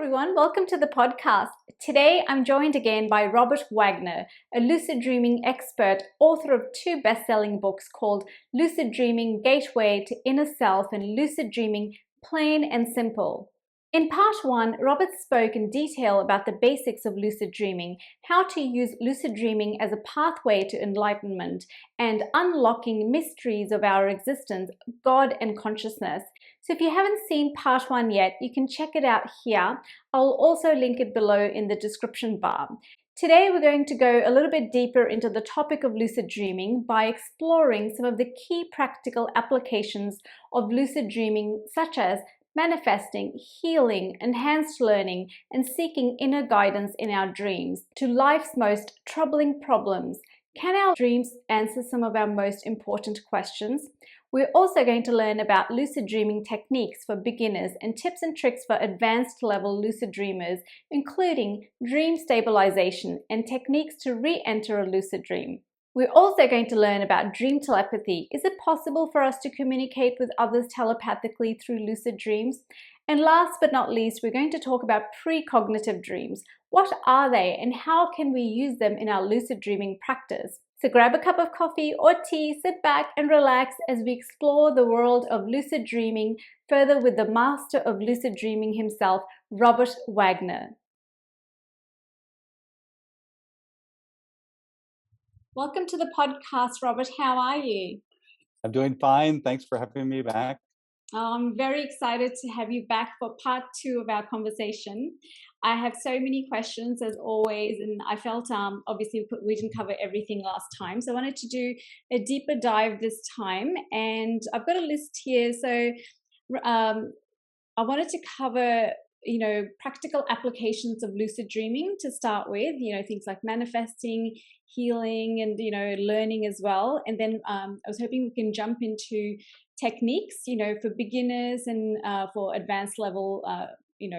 everyone, welcome to the podcast. Today I'm joined again by Robert Waggoner, a lucid dreaming expert, author of 2 best-selling books called Lucid Dreaming, Gateway to Inner Self and Lucid Dreaming, Plain and Simple. In part 1, Robert spoke in detail about the basics of lucid dreaming, how to use lucid dreaming as a pathway to enlightenment, and unlocking mysteries of our existence, God and consciousness. So if you haven't seen part 1 yet, you can check it out here. I'll also link it below in the description bar. Today we're going to go a little bit deeper into the topic of lucid dreaming by exploring some of the key practical applications of lucid dreaming, such as manifesting, healing, enhanced learning, and seeking inner guidance in our dreams to life's most troubling problems. Can our dreams answer some of our most important questions? We're also going to learn about lucid dreaming techniques for beginners and tips and tricks for advanced level lucid dreamers, including dream stabilisation and techniques to re-enter a lucid dream. We're also going to learn about dream telepathy. Is it possible for us to communicate with others telepathically through lucid dreams? And last but not least, we're going to talk about precognitive dreams. What are they and how can we use them in our lucid dreaming practice? So grab a cup of coffee or tea, sit back and relax as we explore the world of lucid dreaming further with the master of lucid dreaming himself, Robert Waggoner. Welcome to the podcast, Robert. How are you? I'm doing fine. Thanks for having me back. I'm very excited to have you back for part 2 of our conversation. I have so many questions as always, and I felt obviously we didn't cover everything last time, so I wanted to do a deeper dive this time, and I've got a list here. So I wanted to cover practical applications of lucid dreaming to start with, things like manifesting, healing, and learning as well. And then I was hoping we can jump into techniques for beginners and for advanced level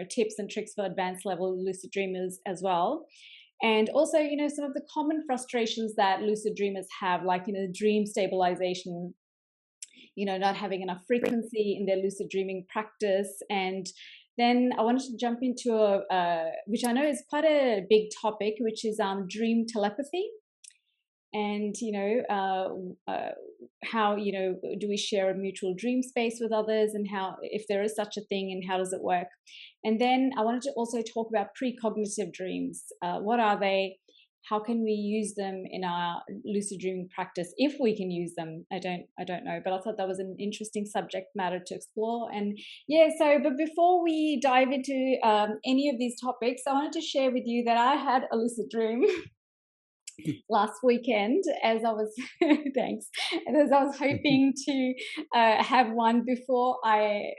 tips and tricks for advanced level lucid dreamers as well. And also some of the common frustrations that lucid dreamers have, like dream stabilization, not having enough frequency in their lucid dreaming practice. And then I wanted to jump into which I know is quite a big topic, which is dream telepathy. And how do we share a mutual dream space with others, and how, if there is such a thing, and how does it work? And then I wanted to also talk about precognitive dreams. What are they? How can we use them in our lucid dreaming practice? If we can use them, I don't know. But I thought that was an interesting subject matter to explore. And yeah, but before we dive into any of these topics, I wanted to share with you that I had a lucid dream last weekend, as I was thanks, and as I was hoping to have one before I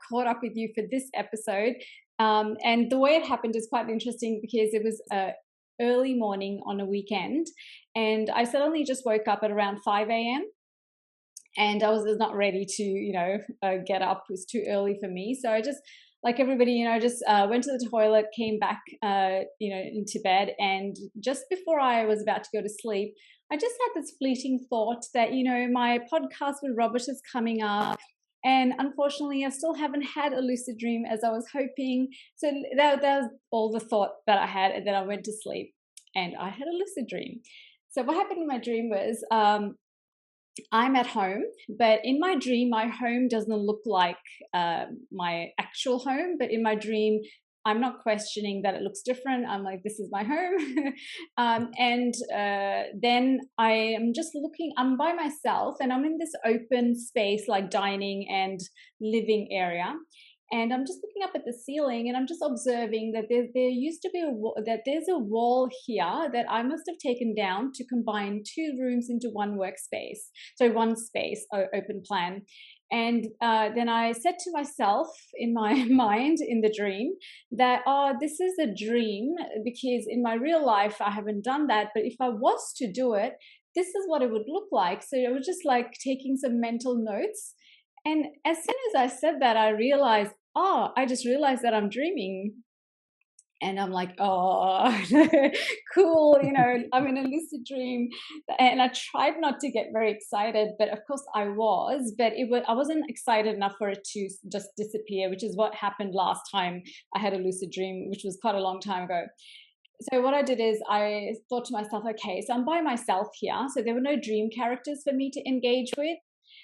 caught up with you for this episode. And the way it happened is quite interesting because it was early morning on a weekend, and I suddenly just woke up at around 5 a.m. and I was not ready to get up. It was too early for me, so I just, like everybody, just went to the toilet, came back into bed, and just before I was about to go to sleep, I just had this fleeting thought that my podcast with Robert is coming up. And unfortunately, I still haven't had a lucid dream as I was hoping. So that was all the thought that I had. And then I went to sleep and I had a lucid dream. So what happened in my dream was I'm at home, but in my dream, my home doesn't look like my actual home. But in my dream, I'm not questioning that it looks different. I'm like, this is my home. Then I am just looking, I'm by myself and I'm in this open space like dining and living area. And I'm just looking up at the ceiling and I'm just observing that there used to be there's a wall here that I must have taken down to combine 2 rooms into one workspace. So one space, open plan. And then I said to myself in my mind in the dream that, this is a dream because in my real life, I haven't done that. But if I was to do it, this is what it would look like. So I was just like taking some mental notes. And as soon as I said that, I realized, I just realized that I'm dreaming. And I'm like, oh, cool, I'm in a lucid dream. And I tried not to get very excited, but of course I was, but I wasn't excited enough for it to just disappear, which is what happened last time I had a lucid dream, which was quite a long time ago. So what I did is I thought to myself, okay, so I'm by myself here. So there were no dream characters for me to engage with.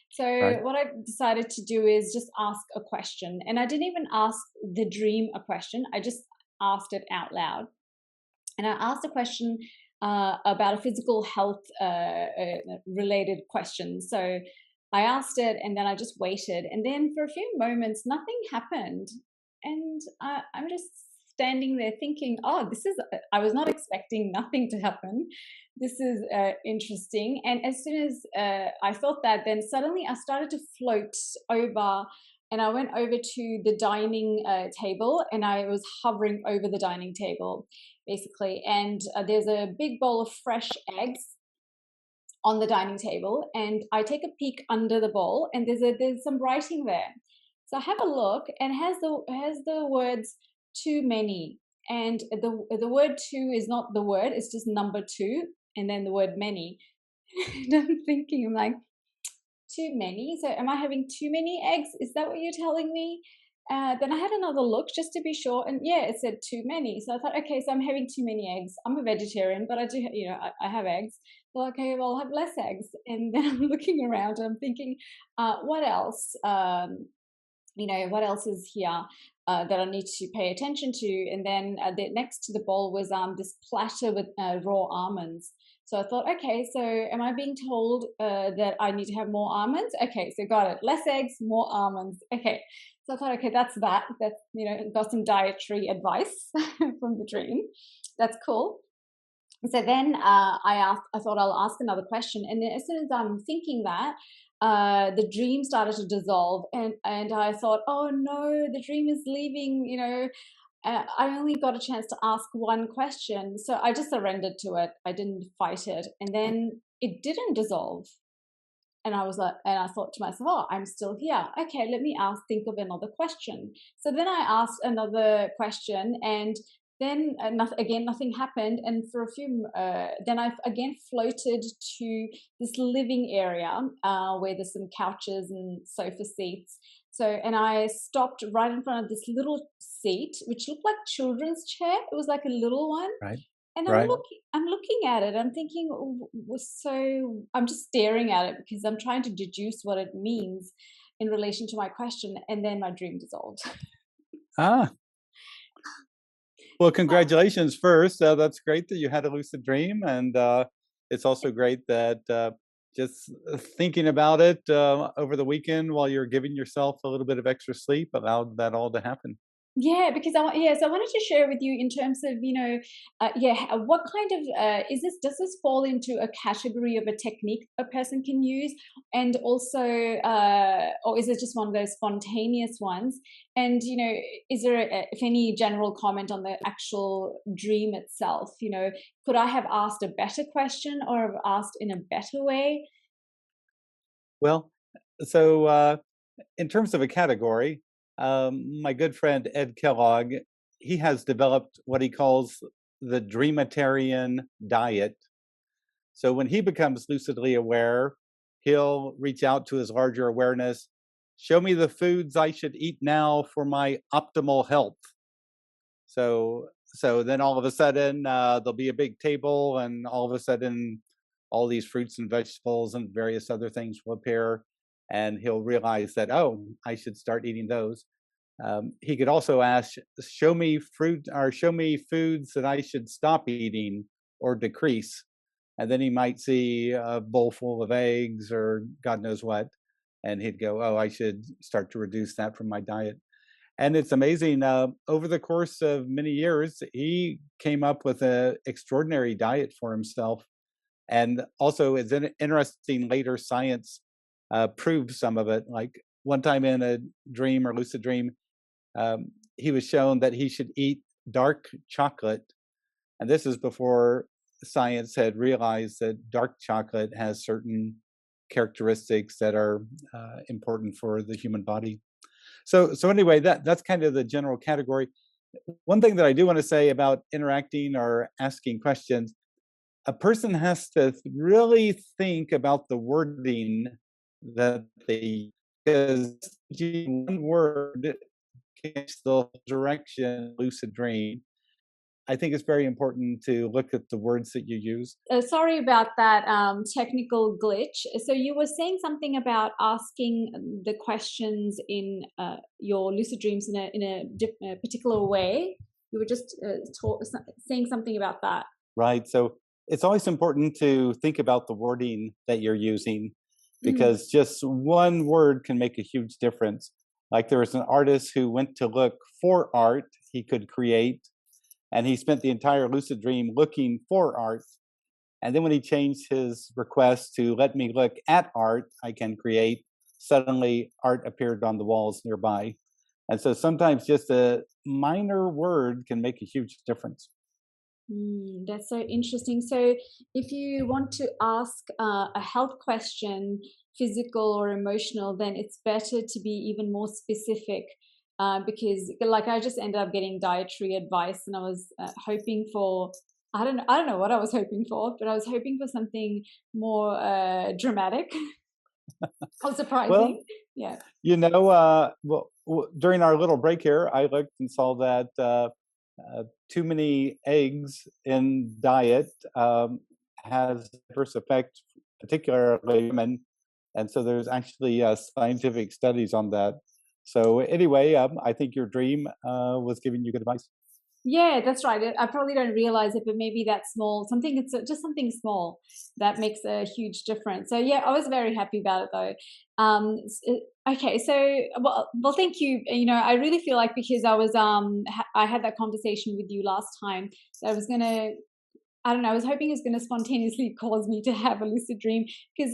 So Right. what I decided to do is just ask a question. And I didn't even ask the dream a question. I just asked it out loud. And I asked a question about a physical health related question. So I asked it and then I just waited. And then for a few moments, nothing happened. And I'm just standing there thinking, oh, I was not expecting nothing to happen. This is interesting. And as soon as I felt that, then suddenly I started to float over, and I went over to the dining table, and I was hovering over the dining table basically. And there's a big bowl of fresh eggs on the dining table, and I take a peek under the bowl, and there's some writing there. So I have a look, and it has the words "too many," and the word "two" is not the word; it's just number two, and then the word "many." And I'm thinking, I'm like, too many? So am I having too many eggs? Is that what you're telling me? Then I had another look just to be sure, and yeah, it said too many. So I thought, okay, so I'm having too many eggs. I'm a vegetarian, but I do, I have eggs. Well, okay, well, I'll have less eggs. And then I'm looking around and I'm thinking, what else? What else is here that I need to pay attention to? And then next to the bowl was this platter with raw almonds. So I thought, okay, so am I being told that I need to have more almonds? Okay, so got it. Less eggs, more almonds. Okay. So I thought, okay, that's that. That's, got some dietary advice from the dream. That's cool. So then I thought I'll ask another question. And then as soon as I'm thinking that, the dream started to dissolve. And I thought, oh no, the dream is leaving, I only got a chance to ask one question. So I just surrendered to it. I didn't fight it. And then it didn't dissolve. And I was like, and I thought to myself, oh, I'm still here. Okay, let me think of another question. So then I asked another question, and then nothing happened. And for a few, then I again floated to this living area where there's some couches and sofa seats. So, and I stopped right in front of this little seat, which looked like children's chair. It was like a little one. Right. And Right. I'm looking at it. I'm thinking, so I'm just staring at it because I'm trying to deduce what it means in relation to my question. And then my dream dissolved. Ah, well, congratulations first. That's great that you had a lucid dream. And it's also great that just thinking about it over the weekend while you're giving yourself a little bit of extra sleep allowed that all to happen. Yeah, because so I wanted to share with you in terms of, what kind of does this fall into a category of a technique a person can use, and also, or is it just one of those spontaneous ones? And is there, if any, general comment on the actual dream itself? Could I have asked a better question or have asked in a better way? Well, so in terms of a category, my good friend Ed Kellogg, he has developed what he calls the Dreamatarian Diet. So when he becomes lucidly aware, he'll reach out to his larger awareness. Show me the foods I should eat now for my optimal health. So then all of a sudden there'll be a big table, and all of a sudden all these fruits and vegetables and various other things will appear, and he'll realize that, oh, I should start eating those. He could also ask, show me fruit or show me foods that I should stop eating or decrease. And then he might see a bowl full of eggs or God knows what. And he'd go, oh, I should start to reduce that from my diet. And it's amazing. Over the course of many years, he came up with an extraordinary diet for himself. And also, it's interesting, later science proved some of it. Like one time in a dream or lucid dream, he was shown that he should eat dark chocolate. And this is before science had realized that dark chocolate has certain characteristics that are important for the human body. So anyway, that's kind of the general category. One thing that I do want to say about interacting or asking questions, a person has to really think about the wording that they, because one word changes the direction lucid dream. I think it's very important to look at the words that you use. Sorry about that technical glitch. So you were saying something about asking the questions in your lucid dreams in a particular way. You were just saying something about that. Right. So it's always important to think about the wording that you're using, Mm. because just one word can make a huge difference. Like there was an artist who went to look for art he could create, and he spent the entire lucid dream looking for art. And then when he changed his request to let me look at art I can create, suddenly art appeared on the walls nearby. And so sometimes just a minor word can make a huge difference. That's so interesting. So, if you want to ask a health question, physical or emotional, then it's better to be even more specific. Because, like, I just ended up getting dietary advice, and I was hoping for I don't know what I was hoping for, but I was hoping for something more dramatic or Well, surprising. Yeah. during our little break here, I looked and saw that too many eggs in diet has adverse effects, particularly women, and so there's actually scientific studies on that. So anyway, I think your dream was giving you good advice. Yeah, that's right. I probably don't realize it, but maybe that small something. It's just something small that makes a huge difference. So yeah, I was very happy about it though. Okay, so well, thank you. You know, I really feel like because I was I had that conversation with you last time, that I was gonna I don't know. I was hoping it's going to spontaneously cause me to have a lucid dream. Because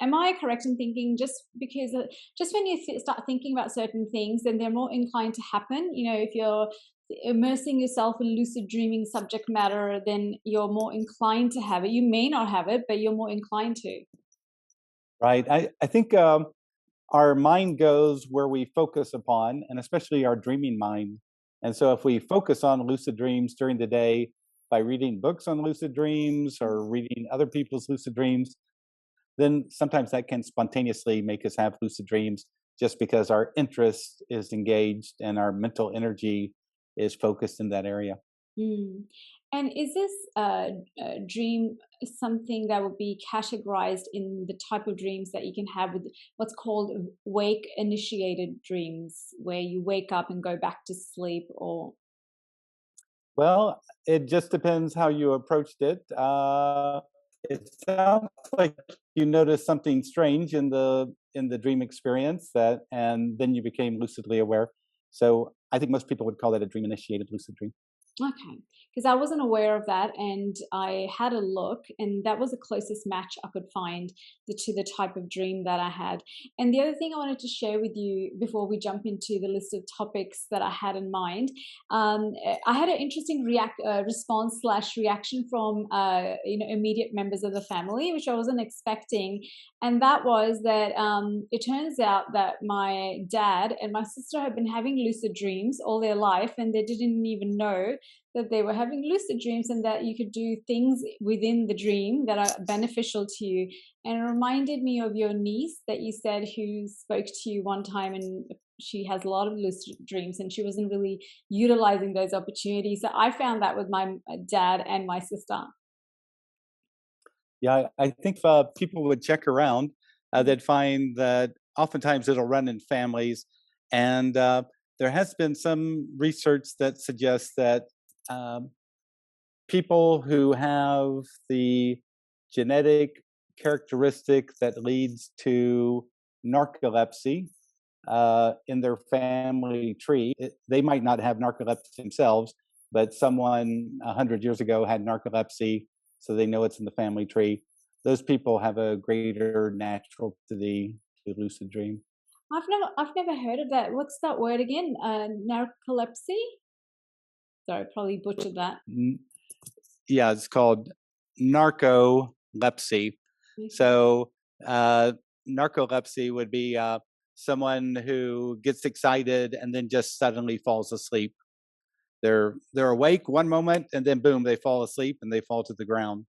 am I correct in thinking just because just when you start thinking about certain things, then they're more inclined to happen. You know, if you're immersing yourself in lucid dreaming subject matter, then you're more inclined to have it. You may not have it, but you're more inclined to. Right. I think our mind goes where we focus upon, and especially our dreaming mind. And so, if we focus on lucid dreams during the day by reading books on lucid dreams or reading other people's lucid dreams, then sometimes that can spontaneously make us have lucid dreams just because our interest is engaged and our mental energy is focused in that area. Mm. And is this dream something that would be categorized in the type of dreams that you can have with what's called wake initiated dreams, where you wake up and go back to sleep, or Well, it just depends how you approached it. It sounds like you noticed something strange in the dream experience that, and then you became lucidly aware. So I think most people would call that a dream initiated lucid dream. okay, because I wasn't aware of that, and I had a look, and that was the closest match I could find to the type of dream that I had. And the other thing I wanted to share with you before we jump into the list of topics that I had in mind, I had an interesting response slash reaction from immediate members of the family, which I wasn't expecting, and that was that it turns out that my dad and my sister have been having lucid dreams all their life, and they didn't even know that they were having lucid dreams and that you could do things within the dream that are beneficial to you. And it reminded me of your niece that you said who spoke to you one time, and she has a lot of lucid dreams and she wasn't really utilizing those opportunities. So I found that with my dad and my sister. Yeah, I think if people would check around, Mm. they'd find that oftentimes it'll run in families. And there has been some research that suggests that um, people who have the genetic characteristic that leads to narcolepsy in their family tree, they might not have narcolepsy themselves, but someone 100 years ago had narcolepsy, so they know it's in the family tree. Those people have a greater natural to lucid dream. I've never heard of that. What's that word again? Narcolepsy? Sorry, probably butchered that. N- Yeah, it's called narcolepsy. Okay. So, narcolepsy would be someone who gets excited and then just suddenly falls asleep. they're awake one moment and then boom, they fall asleep and they fall to the ground.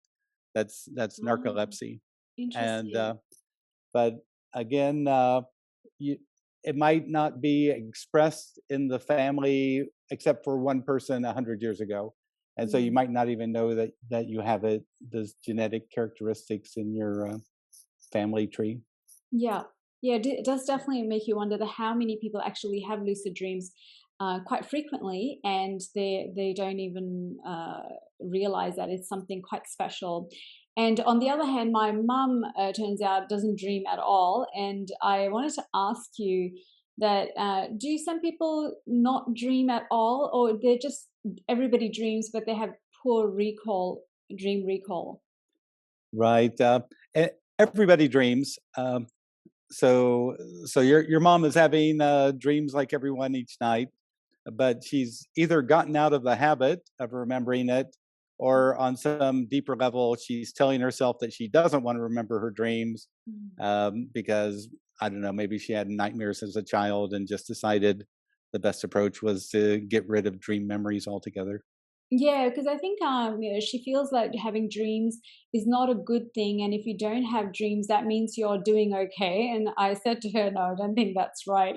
That's Oh, narcolepsy. And interesting. but again, you, it might not be expressed in the family except for one person 100 years ago, and so you Mm. might not even know that you have it, those genetic characteristics in your family tree. Yeah, yeah, it does definitely make you wonder how many people actually have lucid dreams quite frequently, and they don't even realize that it's something quite special. And on the other hand, my mum turns out doesn't dream at all, and I wanted to ask you that do some people not dream at all, or they're just everybody dreams, but they have poor recall, dream recall? Right. Everybody dreams. So so your mom is having dreams like everyone each night, but she's either gotten out of the habit of remembering it, or on some deeper level, she's telling herself that she doesn't want to remember her dreams Mm. because I don't know, maybe she had nightmares as a child and just decided the best approach was to get rid of dream memories altogether. Yeah, because I think she feels like having dreams is not a good thing, and if you don't have dreams, that means you're doing okay. And I said to her, "No, I don't think that's right.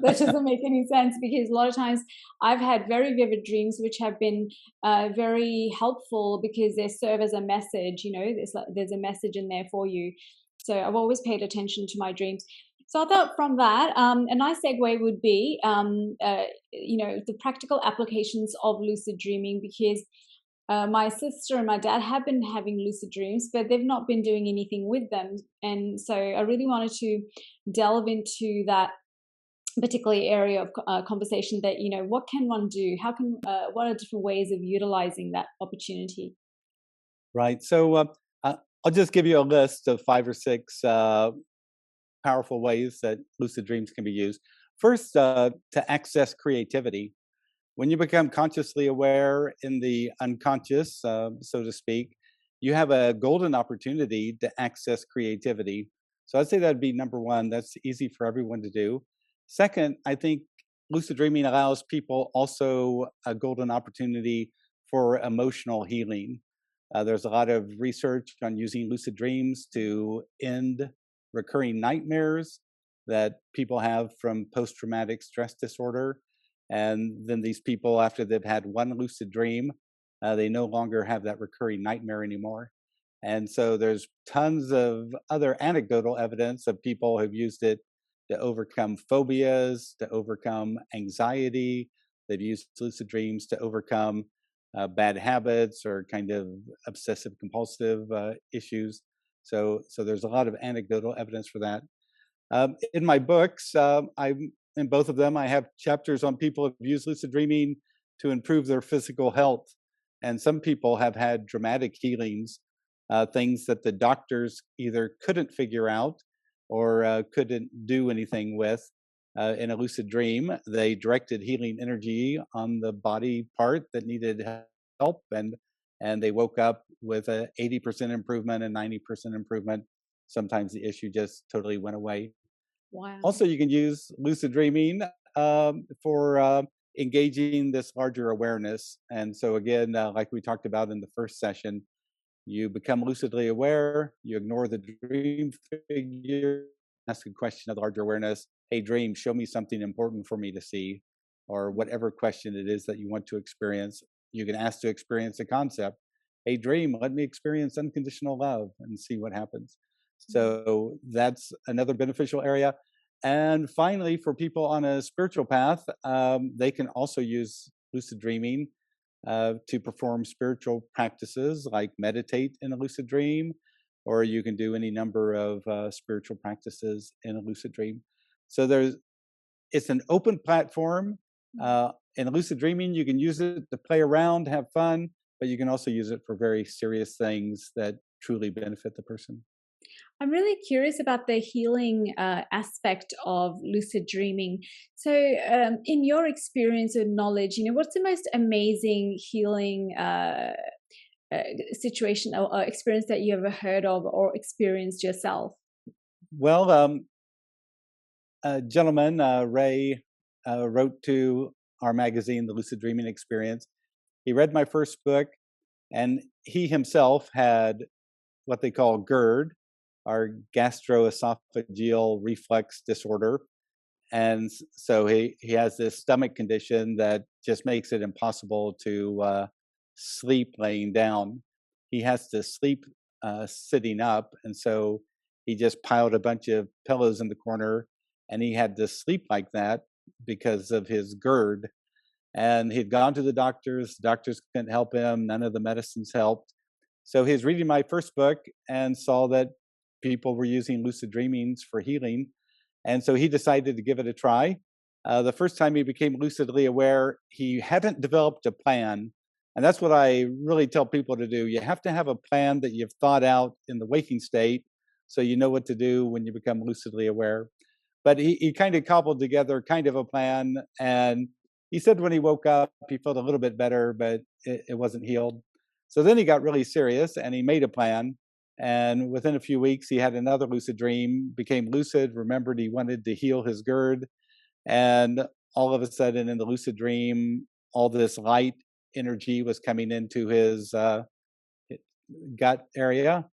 That doesn't make any sense because a lot of times I've had very vivid dreams which have been very helpful because they serve as a message. You know, there's a message in there for you. So I've always paid attention to my dreams. So I thought from that, a nice segue would be the practical applications of lucid dreaming because my sister and my dad have been having lucid dreams, but they've not been doing anything with them. And so I really wanted to delve into that particular area of conversation that, what can one do? What are different ways of utilizing that opportunity? Right. So I'll just give you a list of five or six powerful ways that lucid dreams can be used. First, to access creativity. When you become consciously aware in the unconscious, so to speak, you have a golden opportunity to access creativity. So I'd say that'd be number one. That's easy for everyone to do. Second, I think lucid dreaming allows people also a golden opportunity for emotional healing. There's a lot of research on using lucid dreams to end recurring nightmares that people have from post traumatic stress disorder. And then these people, after they've had one lucid dream, they no longer have that recurring nightmare anymore. And so there's tons of other anecdotal evidence of people who've used it to overcome phobias, to overcome anxiety. They've used lucid dreams to overcome bad habits or kind of obsessive compulsive issues. So there's a lot of anecdotal evidence for that. In my books, I in both of them, I have chapters on people who've used lucid dreaming to improve their physical health, and some people have had dramatic healings, things that the doctors either couldn't figure out or couldn't do anything with. In a lucid dream, they directed healing energy on the body part that needed help, and they woke up with a 80% improvement and 90% improvement. Sometimes the issue just totally went away. Wow. Also, you can use lucid dreaming for engaging this larger awareness. And so, again, like we talked about in the first session, you become lucidly aware, you ignore the dream figure, ask a question of larger awareness. Hey, dream, show me something important for me to see, or whatever question it is that you want to experience. You can ask to experience a concept. Hey, dream, let me experience unconditional love and see what happens. Mm. So that's another beneficial area. And finally, for people on a spiritual path, they can also use lucid dreaming to perform spiritual practices like meditate in a lucid dream, or you can do any number of spiritual practices in a lucid dream. So it's an open platform. Mm. In lucid dreaming, you can use it to play around, have fun, but you can also use it for very serious things that truly benefit the person. I'm really curious about the healing aspect of lucid dreaming. So, in your experience and knowledge, what's the most amazing healing uh, situation or experience that you ever heard of or experienced yourself? Well, a gentleman, Ray, wrote to our magazine, The Lucid Dreaming Experience. He read my first book, and he himself had what they call GERD, our gastroesophageal reflux disorder. And so he has this stomach condition that just makes it impossible to sleep laying down. He has to sleep sitting up, and so he just piled a bunch of pillows in the corner, and he had to sleep like that because of his GERD. And he'd gone to the doctors couldn't help him, none of the medicines helped. So he was reading my first book and saw that people were using lucid dreamings for healing, and so he decided to give it a try. The first time he became lucidly aware, he hadn't developed a plan. And that's what I really tell people to do. You have to have a plan that you've thought out in the waking state so you know what to do when you become lucidly aware. But he kind of cobbled together kind of a plan. And he said when he woke up, he felt a little bit better, but it wasn't healed. So then he got really serious and he made a plan. And within a few weeks, he had another lucid dream, became lucid, remembered he wanted to heal his GERD. And all of a sudden, in the lucid dream, all this light energy was coming into his gut area.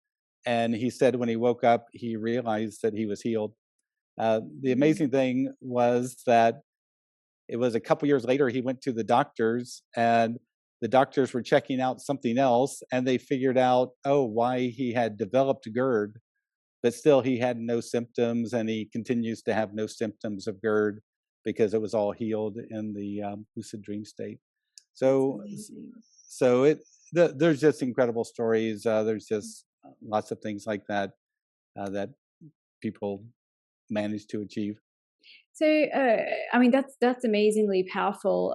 And he said when he woke up, he realized that he was healed. The amazing thing was that it was a couple years later, he went to the doctors, and the doctors were checking out something else, and they figured out, oh, why he had developed GERD, but still he had no symptoms, and he continues to have no symptoms of GERD because it was all healed in the lucid dream state. So, there's just incredible stories. There's just lots of things like that that people manage to achieve. So, I mean, that's amazingly powerful.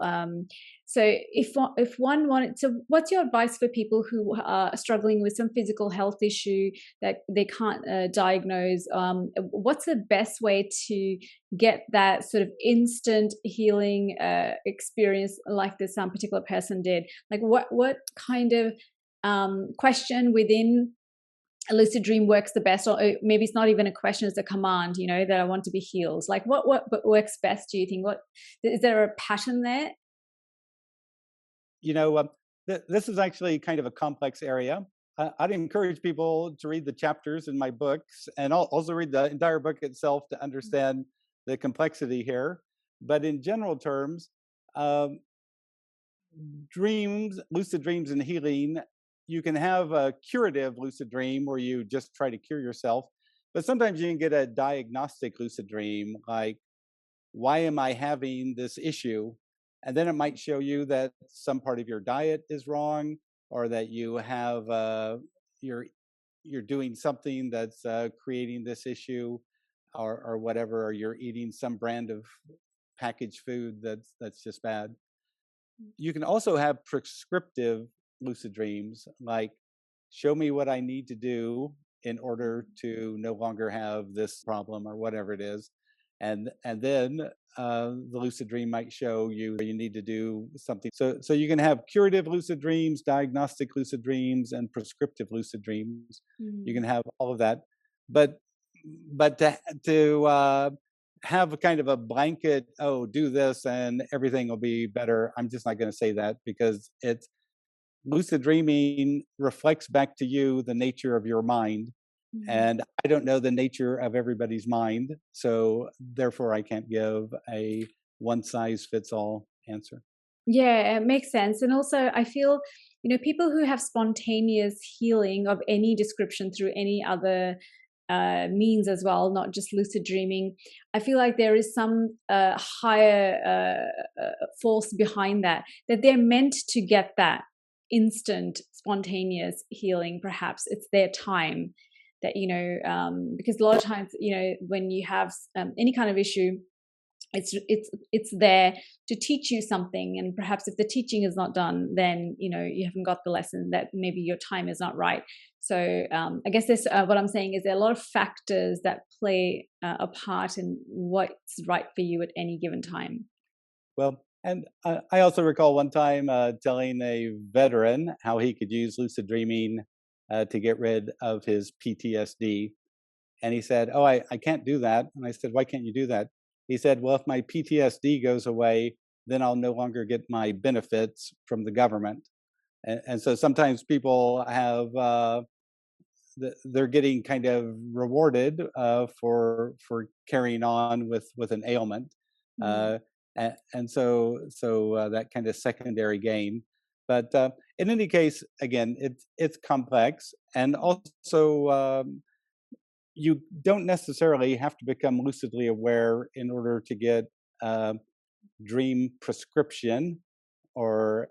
So, if one wanted, so what's your advice for people who are struggling with some physical health issue that they can't diagnose? What's the best way to get that sort of instant healing experience like this particular person did? Like, what kind of question within a lucid dream works the best, or maybe it's not even a question, it's a command, that I want to be healed? Like what works best, do you think? What is there a pattern there? This is actually kind of a complex area. I'd encourage people to read the chapters in my books, and also read the entire book itself to understand the complexity here. But in general terms, um, lucid dreams and healing, you can have a curative lucid dream where you just try to cure yourself. But sometimes you can get a diagnostic lucid dream, like, why am I having this issue? And then it might show you that some part of your diet is wrong, or that you have you're doing something that's creating this issue, or whatever, or you're eating some brand of packaged food that's just bad. You can also have prescriptive lucid dreams, like, show me what I need to do in order to no longer have this problem, or whatever it is. And then the lucid dream might show you need to do something. So you can have curative lucid dreams, diagnostic lucid dreams, and prescriptive lucid dreams. You can have all of that. But to have a kind of a blanket, oh, do this and everything will be better, I'm just not going to say that, because it's lucid dreaming reflects back to you the nature of your mind. And I don't know the nature of everybody's mind, so therefore I can't give a one size fits all answer. Yeah, it makes sense. And also, I feel, people who have spontaneous healing of any description through any other means as well, not just lucid dreaming, I feel like there is some higher force behind that they're meant to get that instant spontaneous healing. Perhaps it's their time that, because a lot of times, when you have any kind of issue, it's there to teach you something, and perhaps if the teaching is not done, then you haven't got the lesson, that maybe your time is not right. So I guess this what I'm saying is there are a lot of factors that play a part in what's right for you at any given time. Well, and I also recall one time telling a veteran how he could use lucid dreaming to get rid of his PTSD. And he said, oh, I can't do that. And I said, why can't you do that? He said, well, if my PTSD goes away, then I'll no longer get my benefits from the government. And so sometimes people have they're getting kind of rewarded for carrying on with an ailment, Mm. uh, and so that kind of secondary gain. But in any case, again, it's complex, and also you don't necessarily have to become lucidly aware in order to get a dream prescription or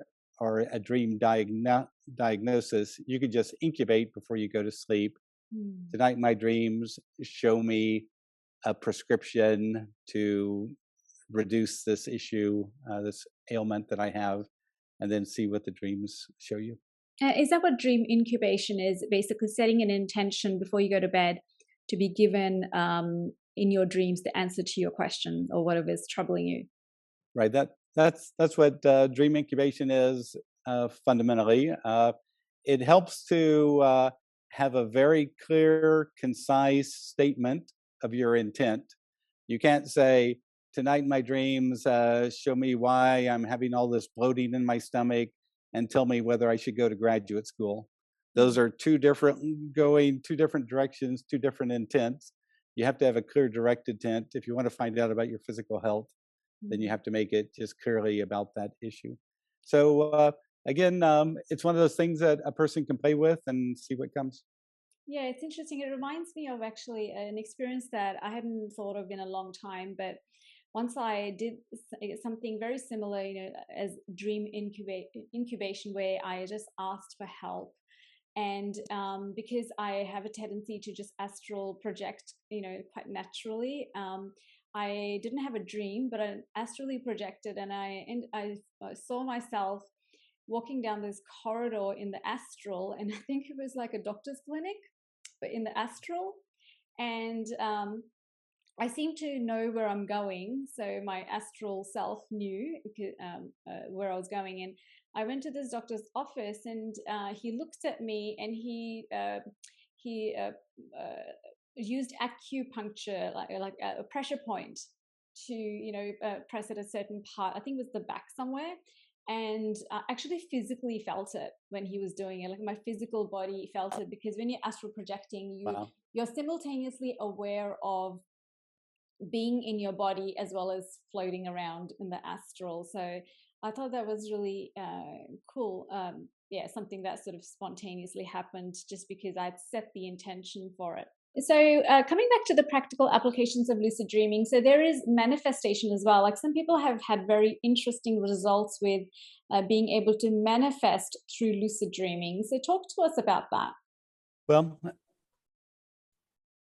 a dream diagnosis. You could just incubate before you go to sleep. Mm. Tonight, my dreams show me a prescription to reduce this issue, this ailment that I have, and then see what the dreams show you. Is that what dream incubation is? Basically, setting an intention before you go to bed to be given in your dreams the answer to your question or whatever is troubling you. Right. That's what dream incubation is fundamentally. It helps to have a very clear, concise statement of your intent. You can't say, tonight in my dreams, show me why I'm having all this bloating in my stomach and tell me whether I should go to graduate school. Those Mm. are two different directions, two different intents. You have to have a clear direct intent if you want to find out about your physical health, then you Mm. have to make it just clearly about that issue. So again, it's one of those things that a person can play with and see what comes. Yeah, it's interesting. It reminds me of actually an experience that I hadn't thought of in a long time, but once I did something very similar, as dream incubation, where I just asked for help. And because I have a tendency to just astral project, quite naturally, I didn't have a dream, but I astrally projected, and I saw myself walking down this corridor in the astral, and I think it was like a doctor's clinic, but in the astral. And I seem to know where I'm going, so my astral self knew where I was going. And I went to this doctor's office, and he looked at me, and he used acupuncture, like a pressure point, to press at a certain part. I think it was the back somewhere, and actually physically felt it when he was doing it. Like my physical body felt it, because when you're astral projecting, Wow. you're simultaneously aware of being in your body as well as floating around in the astral. So I thought that was really cool. Yeah, something that sort of spontaneously happened just because I'd set the intention for it. So coming back to the practical applications of lucid dreaming, so there is manifestation as well. Like some people have had very interesting results with being able to manifest through lucid dreaming. So talk to us about that. Well,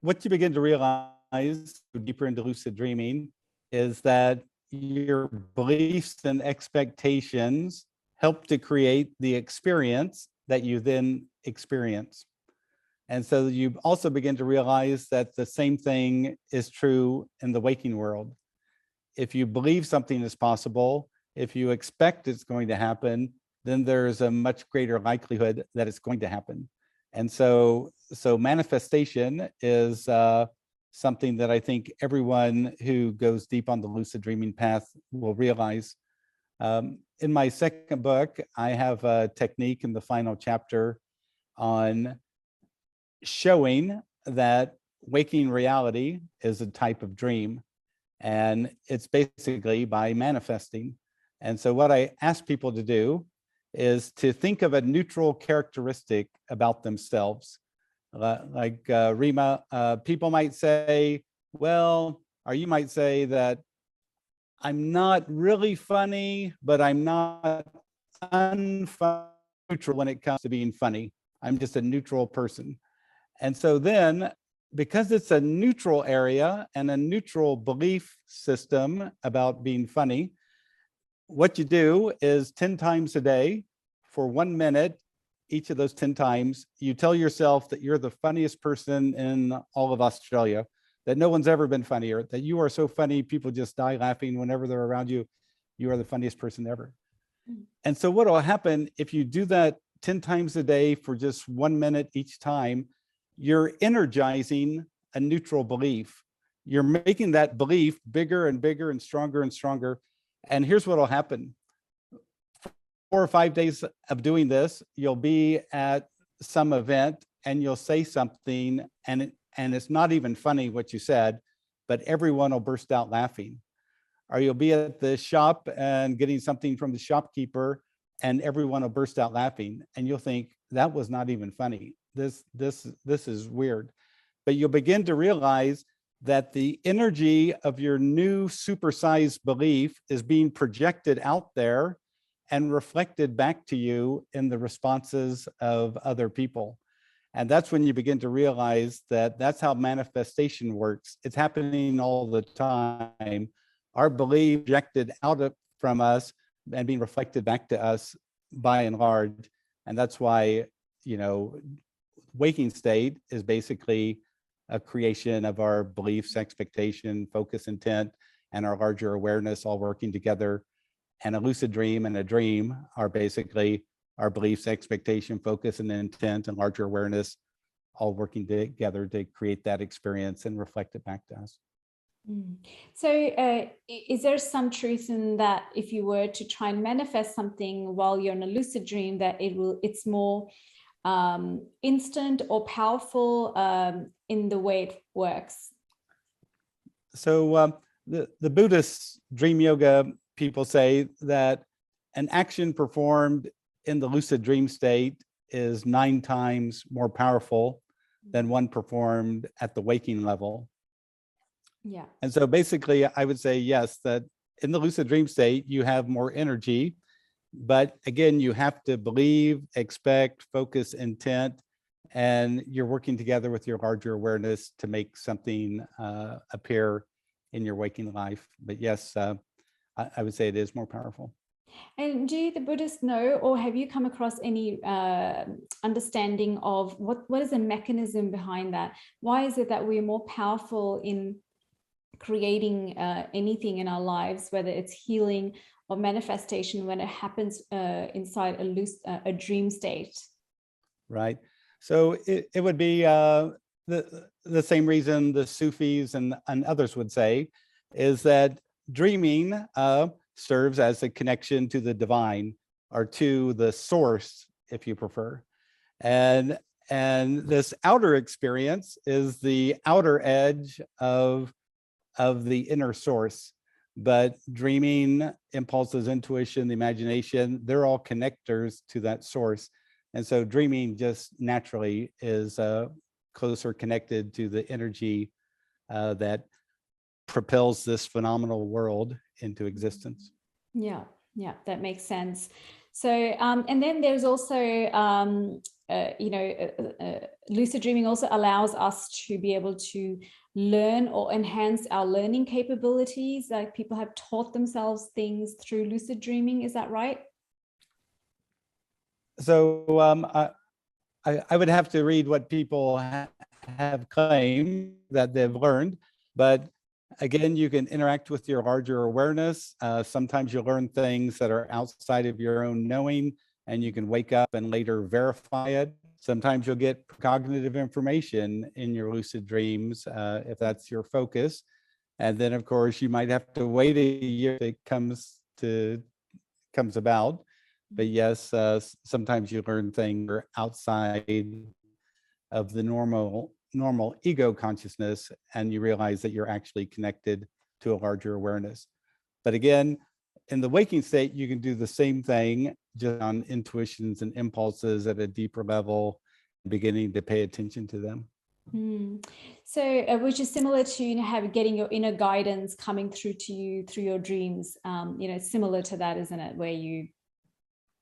what you begin to realize deeper into lucid dreaming is that your beliefs and expectations help to create the experience that you then experience. And so you also begin to realize that the same thing is true in the waking world. If you believe something is possible, if you expect it's going to happen, then there's a much greater likelihood that it's going to happen. And so manifestation is something that I think everyone who goes deep on the lucid dreaming path will realize. In my second book, I have a technique in the final chapter on showing that waking reality is a type of dream, and it's basically by manifesting. And so what I ask people to do is to think of a neutral characteristic about themselves. Rima, people might say, well, or you might say that I'm not really funny, but I'm not unfunny, neutral when it comes to being funny. I'm just a neutral person. And so then, because it's a neutral area and a neutral belief system about being funny, what you do is 10 times a day for 1 minute, each of those 10 times, you tell yourself that you're the funniest person in all of Australia, that no one's ever been funnier, that you are so funny, people just die laughing whenever they're around you. You are the funniest person ever. Mm. And so what will happen if you do that 10 times a day for just 1 minute each time, you're energizing a neutral belief. You're making that belief bigger and bigger and stronger and stronger. And here's what will happen. 4 or 5 days of doing this, you'll be at some event and you'll say something, and it's not even funny what you said, but everyone will burst out laughing. Or you'll be at the shop and getting something from the shopkeeper, and everyone will burst out laughing, and you'll think that was not even funny. This is weird. But you'll begin to realize that the energy of your new supersized belief is being projected out there and reflected back to you in the responses of other people. And that's when you begin to realize that that's how manifestation works. It's happening all the time. Our belief projected out from us and being reflected back to us by and large. And that's why, waking state is basically a creation of our beliefs, expectation, focus, intent, and our larger awareness all working together. And a lucid dream and a dream are basically our beliefs, expectation, focus, and intent, and larger awareness all working together to create that experience and reflect it back to us. So is there some truth in that if you were to try and manifest something while you're in a lucid dream, that it's more instant or powerful in the way it works? So the Buddhist dream yoga people say that an action performed in the lucid dream state is 9 times more powerful than one performed at the waking level. Yeah. And so basically, I would say, yes, that in the lucid dream state, you have more energy. But again, you have to believe, expect, focus, intent, and you're working together with your larger awareness to make something appear in your waking life. But yes, I would say it is more powerful. And do the Buddhists know, or have you come across any understanding of what is the mechanism behind that? Why is it that we're more powerful in creating anything in our lives, whether it's healing or manifestation, when it happens inside a dream state? Right. So it would be the same reason the Sufis and others would say is that dreaming serves as a connection to the divine, or to the source, if you prefer. And this outer experience is the outer edge of the inner source. But dreaming, impulses, intuition, the imagination, they're all connectors to that source. And so dreaming just naturally is closer connected to the energy that propels this phenomenal world into existence. Yeah, that makes sense. So, and then there's also, lucid dreaming also allows us to be able to learn or enhance our learning capabilities. Like people have taught themselves things through lucid dreaming. Is that right? So I would have to read what people have claimed that they've learned, but again, you can interact with your larger awareness. Sometimes you learn things that are outside of your own knowing, and you can wake up and later verify it. Sometimes you'll get cognitive information in your lucid dreams, if that's your focus. And then, of course, you might have to wait a year if it comes about. But yes, sometimes you learn things outside of the normal ego consciousness, and you realize that you're actually connected to a larger awareness. But again, in the waking state, you can do the same thing, just on intuitions and impulses at a deeper level, beginning to pay attention to them. So which is similar to getting your inner guidance coming through to you through your dreams. Similar to that, isn't it, where you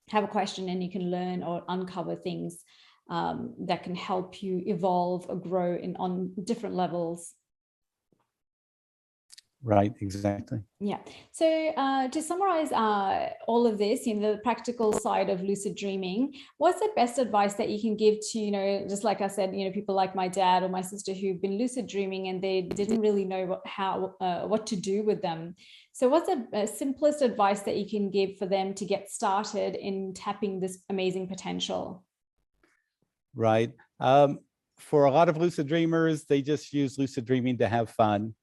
have a question and you can learn or uncover things that can help you evolve or grow on different levels. Right, exactly. Yeah. So to summarize all of this, the practical side of lucid dreaming, what's the best advice that you can give to, just like I said, people like my dad or my sister who've been lucid dreaming and they didn't really know what to do with them. So what's the simplest advice that you can give for them to get started in tapping this amazing potential? Right. For a lot of lucid dreamers, they just use lucid dreaming to have fun.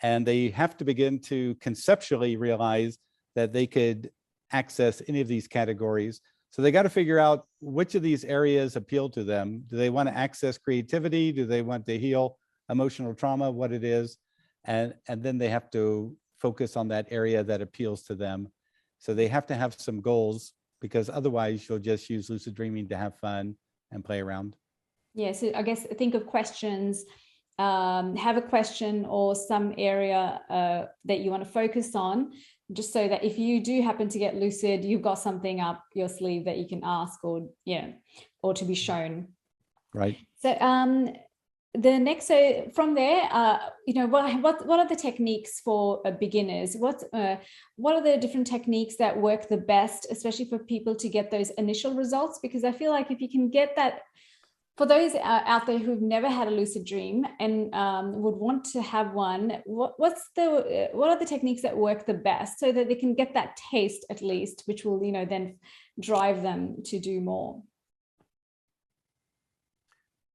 And they have to begin to conceptually realize that they could access any of these categories. So they got to figure out which of these areas appeal to them. Do they want to access creativity? Do they want to heal emotional trauma, what it is? And then they have to focus on that area that appeals to them. So they have to have some goals, because otherwise you'll just use lucid dreaming to have fun and play around. Yeah, so I guess think of questions, have a question or some area that you want to focus on, just so that if you do happen to get lucid, you've got something up your sleeve that you can ask, or or to be shown. Right. So the next, so from there, what are the techniques for beginners? What are the different techniques that work the best, especially for people to get those initial results? Because I feel like if you can get that, for those out there who've never had a lucid dream and would want to have one, what are the techniques that work the best, so that they can get that taste at least, which will then drive them to do more?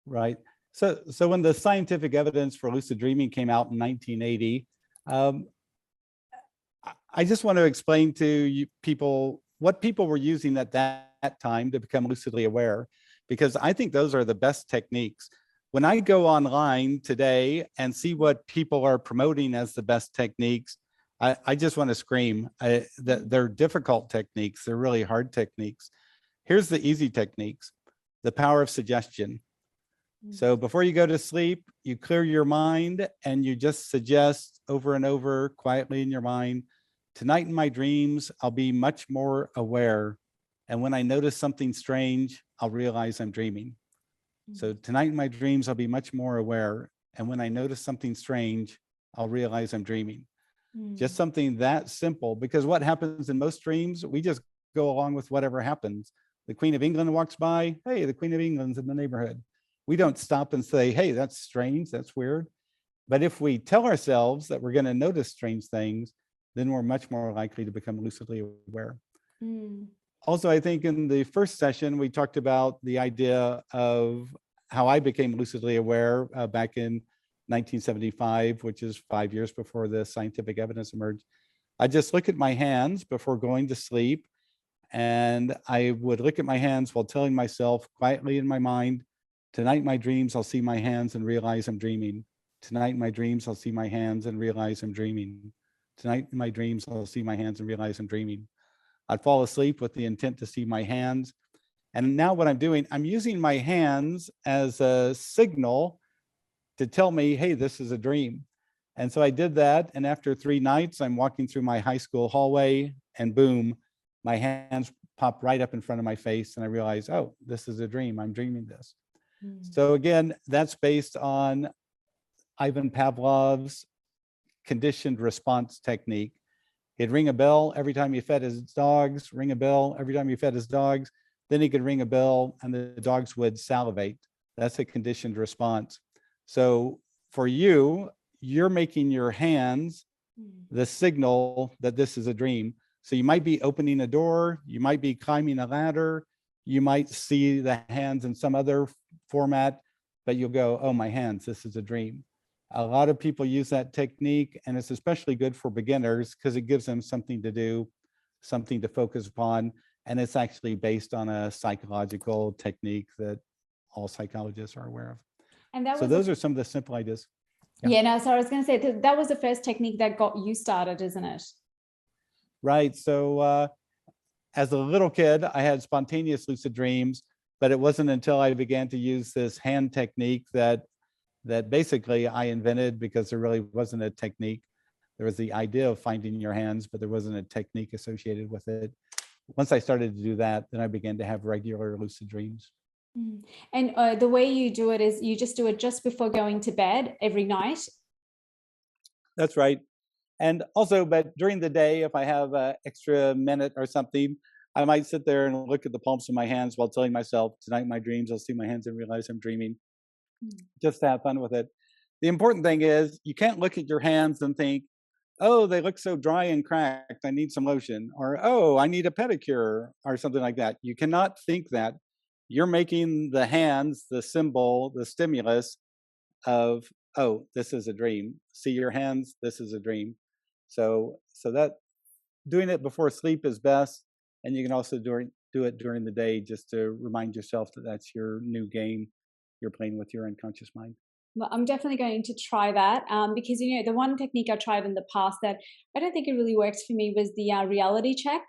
Right. So when the scientific evidence for lucid dreaming came out in 1980, I just want to explain to you people what people were using at that time to become lucidly aware, because I think those are the best techniques. When I go online today and see what people are promoting as the best techniques, I just want to scream that they're difficult techniques. They're really hard techniques. Here's the easy techniques: the power of suggestion. So before you go to sleep, you clear your mind and you just suggest over and over quietly in your mind, tonight in my dreams, I'll be much more aware. And when I notice something strange, I'll realize I'm dreaming. So tonight in my dreams, I'll be much more aware. And when I notice something strange, I'll realize I'm dreaming. Just something that simple, because what happens in most dreams, we just go along with whatever happens. The Queen of England walks by, hey, the Queen of England's in the neighborhood. We don't stop and say, hey, that's strange, that's weird. But if we tell ourselves that we're going to notice strange things, then we're much more likely to become lucidly aware. Also, I think in the first session, we talked about the idea of how I became lucidly aware back in 1975, which is 5 years before the scientific evidence emerged. I just look at my hands before going to sleep, and I would look at my hands while telling myself quietly in my mind, tonight in my dreams, I'll see my hands and realize I'm dreaming. Tonight in my dreams, I'll see my hands and realize I'm dreaming. Tonight in my dreams, I'll see my hands and realize I'm dreaming. I'd fall asleep with the intent to see my hands. And now what I'm doing, I'm using my hands as a signal to tell me, hey, this is a dream. And so I did that. And after 3 nights, I'm walking through my high school hallway and boom, my hands pop right up in front of my face. And I realize, oh, this is a dream. I'm dreaming this. So again, that's based on Ivan Pavlov's conditioned response technique. He'd ring a bell every time he fed his dogs, ring a bell every time he fed his dogs. Then he could ring a bell and the dogs would salivate. That's a conditioned response. So for you, you're making your hands the signal that this is a dream. So you might be opening a door, you might be climbing a ladder, you might see the hands in some other format, but you'll go, oh, my hands, this is a dream. A lot of people use that technique, and it's especially good for beginners because it gives them something to do, something to focus upon, and it's actually based on a psychological technique that all psychologists are aware of. And that so those are some of the simple ideas. So I was going to say that was the first technique that got you started, isn't it? Right. So as a little kid, I had spontaneous lucid dreams, but it wasn't until I began to use this hand technique that basically I invented, because there really wasn't a technique. There was the idea of finding your hands, but there wasn't a technique associated with it. Once I started to do that, then I began to have regular lucid dreams. And the way you do it is you just do it just before going to bed every night? That's right. And also, but during the day, if I have an extra minute or something, I might sit there and look at the palms of my hands while telling myself, tonight in my dreams, I'll see my hands and realize I'm dreaming. Just to have fun with it. The important thing is you can't look at your hands and think, oh, they look so dry and cracked, I need some lotion, or oh, I need a pedicure, or something like that. You cannot think that. You're making the hands the symbol, the stimulus of, oh, this is a dream. See your hands, this is a dream. So that doing it before sleep is best, and you can also do it during the day just to remind yourself that that's your new game you're playing with your unconscious mind. Well, I'm definitely going to try that because, the one technique I tried in the past that I don't think it really worked for me was the reality check.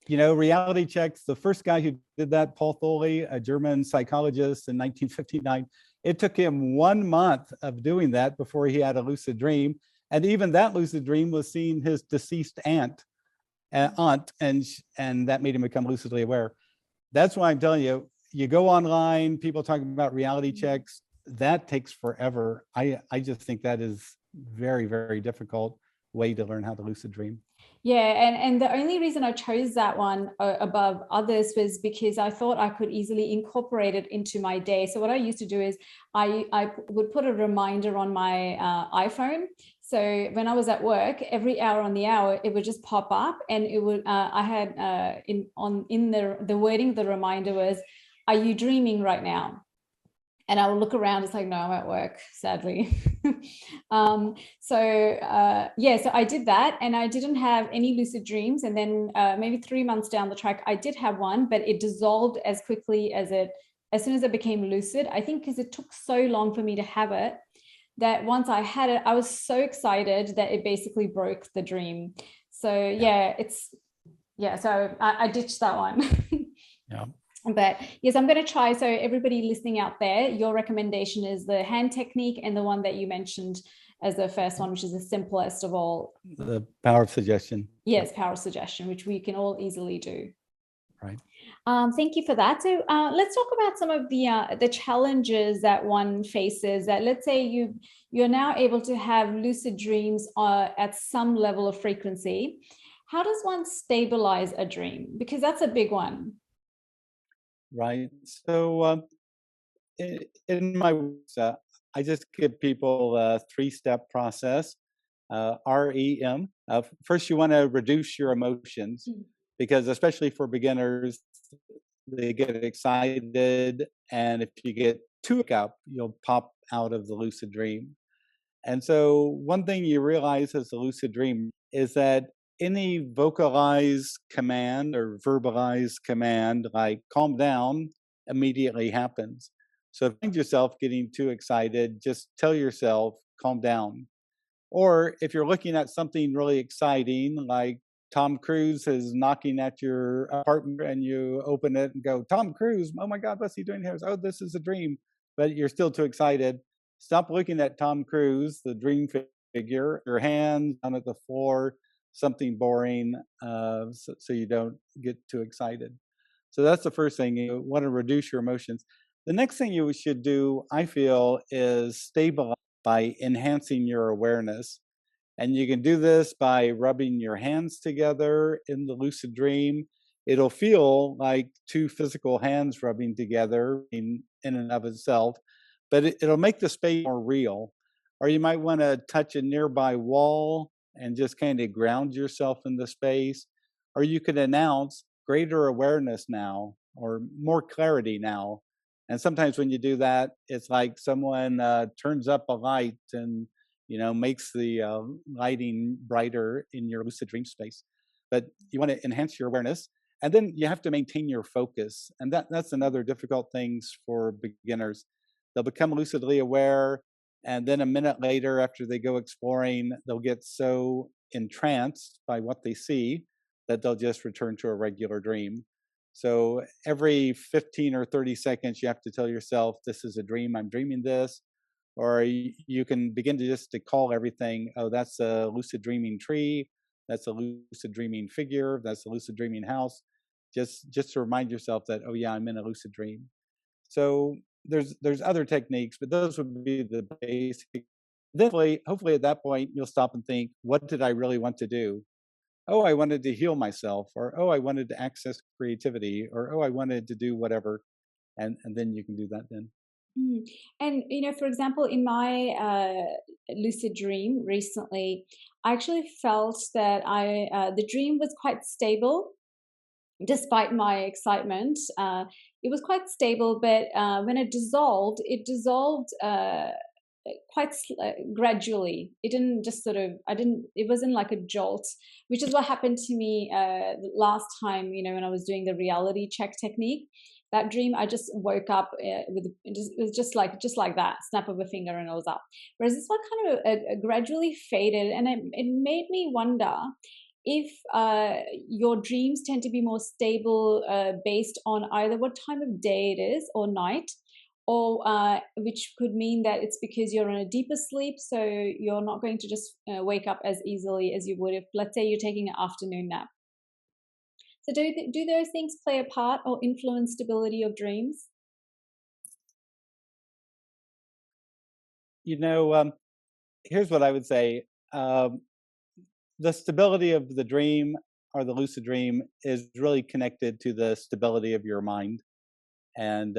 Reality checks, the first guy who did that, Paul Tholey, a German psychologist in 1959, it took him 1 month of doing that before he had a lucid dream. And even that lucid dream was seeing his deceased aunt, and that made him become lucidly aware. That's why I'm telling you, you go online, people talking about reality checks, that takes forever. I just think that is very, very difficult way to learn how to lucid dream. Yeah, and the only reason I chose that one above others was because I thought I could easily incorporate it into my day. So what I used to do is I would put a reminder on my iPhone. So when I was at work, every hour on the hour, it would just pop up, and it would. I had in the wording, the reminder was, "Are you dreaming right now?" And I will look around. It's like, no, I'm at work, sadly. So I did that, and I didn't have any lucid dreams. And then maybe 3 months down the track, I did have one, but it dissolved as quickly as soon as it became lucid. I think because it took so long for me to have it, that once I had it, I was so excited that it basically broke the dream. So so I ditched that one. Yeah. But yes, I'm going to try. So everybody listening out there, your recommendation is the hand technique and the one that you mentioned as the first one, which is the simplest of all. The power of suggestion. Yes, yep. Power of suggestion, which we can all easily do. Right. Thank you for that. So let's talk about some of the challenges that one faces. That let's say you're now able to have lucid dreams at some level of frequency. How does one stabilize a dream? Because that's a big one. Right. So in my works, I just give people a 3-step process. REM. First, you want to reduce your emotions, because especially for beginners, they get excited, and if you get too up, you'll pop out of the lucid dream. And so, one thing you realize as a lucid dream is that any vocalized command or verbalized command, like calm down, immediately happens. So, if you find yourself getting too excited, just tell yourself, calm down. Or if you're looking at something really exciting, like Tom Cruise is knocking at your apartment and you open it and go, Tom Cruise, oh my God, what's he doing here? Oh, this is a dream. But you're still too excited. Stop looking at Tom Cruise, the dream figure, your hands down at the floor, something boring, so you don't get too excited. So that's the first thing. You want to reduce your emotions. The next thing you should do, I feel, is stabilize by enhancing your awareness. And you can do this by rubbing your hands together in the lucid dream. It'll feel like two physical hands rubbing together in and of itself, but it'll make the space more real. Or you might want to touch a nearby wall and just kind of ground yourself in the space. Or you could announce greater awareness now, or more clarity now. And sometimes when you do that, it's like someone turns up a light and makes the lighting brighter in your lucid dream space. But you want to enhance your awareness, and then you have to maintain your focus, and that's another difficult things for beginners. They'll become lucidly aware, and then a minute later, after they go exploring, they'll get so entranced by what they see that they'll just return to a regular dream. So every 15 or 30 seconds, you have to tell yourself, this is a dream, I'm dreaming this. Or you can begin to just to call everything, oh, that's a lucid dreaming tree, that's a lucid dreaming figure, that's a lucid dreaming house. Just to remind yourself that, oh yeah, I'm in a lucid dream. So there's other techniques, but those would be the basic. Then hopefully at that point you'll stop and think, what did I really want to do? Oh, I wanted to heal myself, or oh, I wanted to access creativity, or oh, I wanted to do whatever. And then you can do that then. And for example, in my lucid dream recently, I actually felt that the dream was quite stable, despite my excitement. It was quite stable, but when it dissolved quite gradually. It didn't just sort of, it wasn't like a jolt, which is what happened to me last time, when I was doing the reality check technique. That dream, I just woke up it was just like that, snap of a finger, and I was up. Whereas this one kind of gradually faded, and it made me wonder if your dreams tend to be more stable based on either what time of day it is or night, or which could mean that it's because you're in a deeper sleep, so you're not going to just wake up as easily as you would if, let's say, you're taking an afternoon nap. So do those things play a part or influence stability of dreams? You know, here's what I would say. Um, the stability of the dream or the lucid dream is really connected to the stability of your mind. And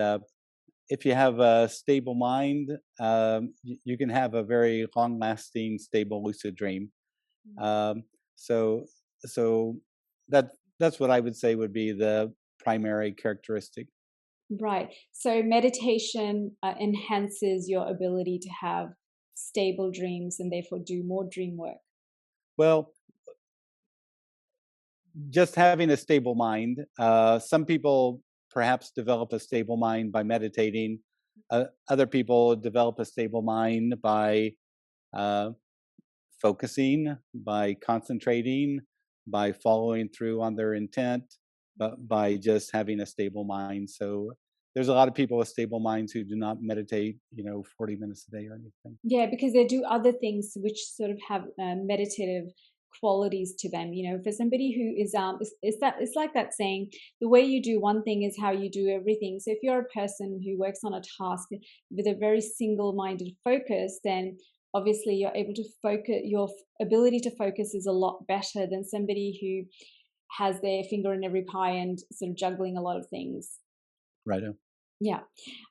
if you have a stable mind, you can have a very long-lasting, stable lucid dream. Um, so, so that's what I would say would be the primary characteristic. Right. So meditation enhances your ability to have stable dreams and therefore do more dream work. Well, just having a stable mind. Some people perhaps develop a stable mind by meditating. Other people develop a stable mind by uh, focusing, by concentrating, by following through on their intent, but by just having a stable mind. So there's a lot of people with stable minds who do not meditate, 40 minutes a day or anything. Yeah, because they do other things which sort of have meditative qualities to them. For somebody who is that, it's like that saying, the way you do one thing is how you do everything. So if you're a person who works on a task with a very single-minded focus, then obviously you're able to focus. Your ability to focus is a lot better than somebody who has their finger in every pie and sort of juggling a lot of things. Right. Yeah.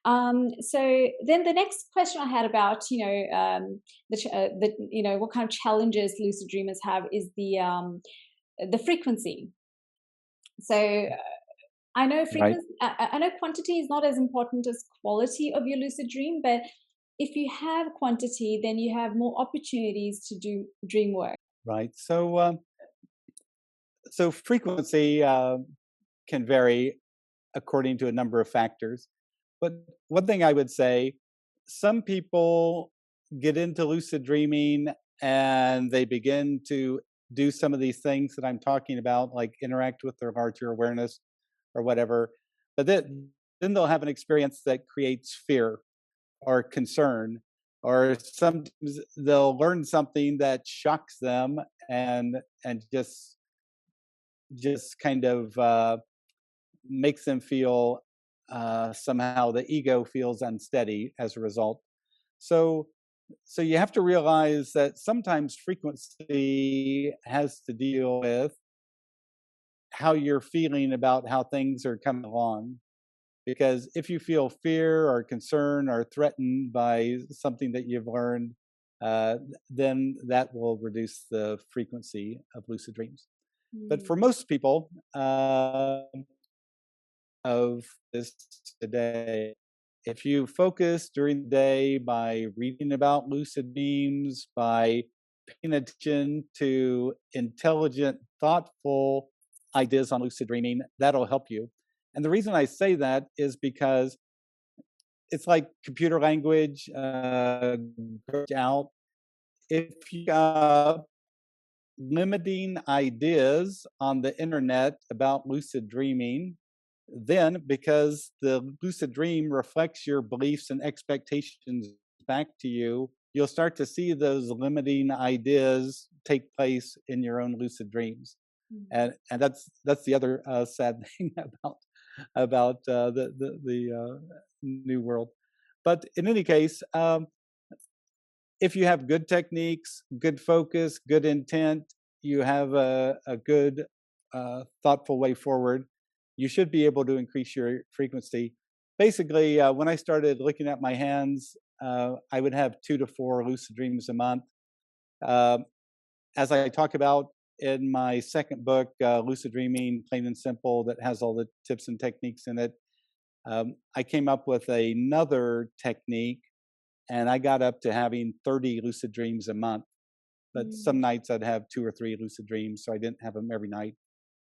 So then the next question I had about, what kind of challenges lucid dreamers have is the frequency. So I know Right. frequency, I know quantity is not as important as quality of your lucid dream, but if you have quantity, then you have more opportunities to do dream work. Right. So frequency can vary according to a number of factors. But one thing I would say, some people get into lucid dreaming and they begin to do some of these things that I'm talking about, like interact with their larger awareness or whatever. But then they'll have an experience that creates fear or concern, or sometimes they'll learn something that shocks them and just kind of makes them feel somehow the ego feels unsteady as a result. So, so you have to realize that sometimes frequency has to deal with how you're feeling about how things are coming along. Because if you feel fear or concern or threatened by something that you've learned, uh, then that will reduce the frequency of lucid dreams. But for Mm. most people, of this today. If you focus during the day by reading about lucid dreams, by paying attention to intelligent, thoughtful ideas on lucid dreaming, that'll help you. And the reason I say that is because it's like computer language out. If you limiting ideas on the internet about lucid dreaming, then because the lucid dream reflects your beliefs and expectations back to you, you'll start to see those limiting ideas take place in your own lucid dreams. Mm. And that's the other sad thing about the new world. But in any case, if you have good techniques, good focus, good intent, you have a good, thoughtful way forward, you should be able to increase your frequency. Basically, when I started looking at my hands, I would have 2 to 4 lucid dreams a month. Um, as I talk about in my second book, Lucid Dreaming, Plain and Simple, that has all the tips and techniques in it, I came up with another technique, and I got up to having 30 lucid dreams a month. But Mm. some nights I'd have 2 or 3 lucid dreams, so I didn't have them every night.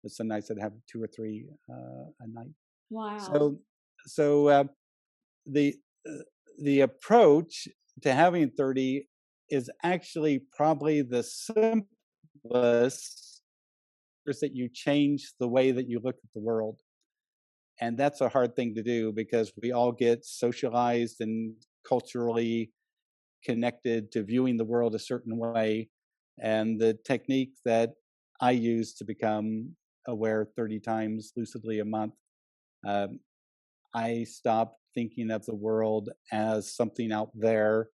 But some nights I'd have 2 or 3 a night. Wow. So, so the uh, the approach to having 30 is actually probably the simplest, is that you change the way that you look at the world. And that's a hard thing to do because we all get socialized and culturally connected to viewing the world a certain way. And the technique that I use to become aware 30 times lucidly a month, um, I stopped thinking of the world as something out there,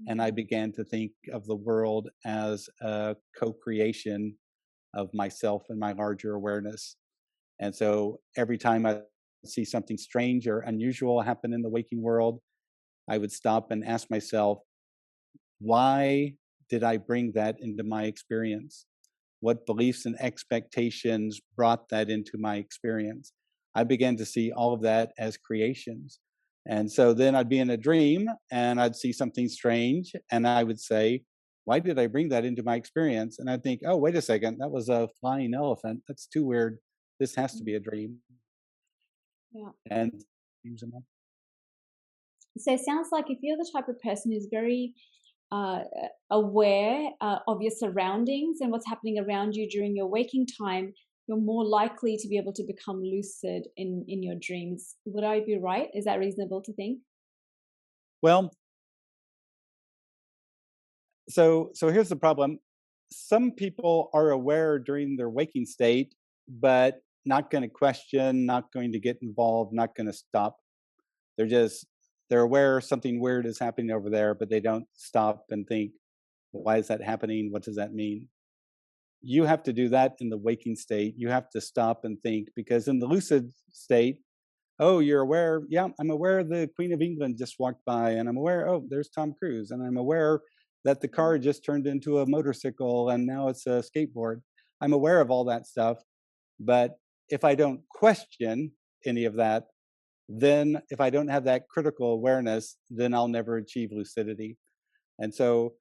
and I Mm. began to think of the world as a co-creation of myself and my larger awareness. And so every time I see something strange or unusual happen in the waking world, I would stop and ask myself, why did I bring that into my experience? What beliefs and expectations brought that into my experience? I began to see all of that as creations. And so then I'd be in a dream and I'd see something strange and I would say, why did I bring that into my experience? And I'd think, oh, wait a second, that was a flying elephant. That's too weird. This has to Mm. be a dream. Yeah. And dreams a month. So it sounds like if you're the type of person who's very uh, aware of your surroundings and what's happening around you during your waking time, you're more likely to be able to become lucid in your dreams. Would I be right? Is that reasonable to think? Well, so here's the problem. Some people are aware during their waking state, but not going to question, not going to get involved, not going to stop. They're just they're aware something weird is happening over there, but they don't stop and think, why is that happening? What does that mean? You have to do that in the waking state. You have to stop and think, because in the lucid state, oh, you're aware. Yeah, I'm aware the Queen of England just walked by, and I'm aware, oh, there's Tom Cruise, and I'm aware that the car just turned into a motorcycle and now it's a skateboard. I'm aware of all that stuff. But if I don't question any of that, then if I don't have that critical awareness, then I'll never achieve lucidity. And so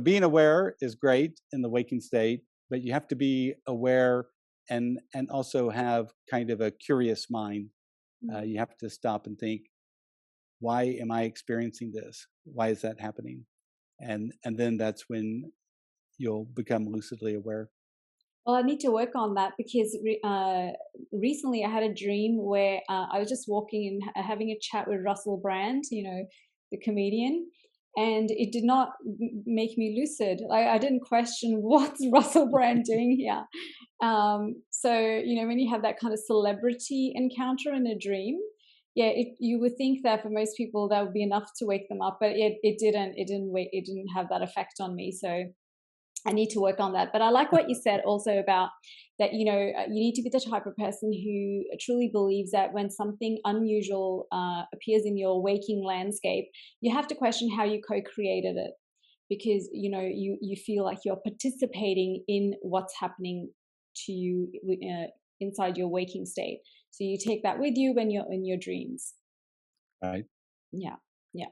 being aware is great in the waking state, but you have to be aware and also have kind of a curious mind. Mm. You have to stop and think, why am I experiencing this? Why is that happening? And then that's when you'll become lucidly aware. Well, I need to work on that because recently I had a dream where I was just walking and having a chat with Russell Brand, the comedian, and it did not make me lucid. I didn't question what's Russell Brand doing here. So, when you have that kind of celebrity encounter in a dream, yeah, you would think that for most people that would be enough to wake them up, but it didn't. It didn't have that effect on me. So I need to work on that. But I like what you said also about that, you need to be the type of person who truly believes that when something unusual appears in your waking landscape, you have to question how you co-created it because, you feel like you're participating in what's happening to you inside your waking state. So you take that with you when you're in your dreams. Right. Yeah. Yeah.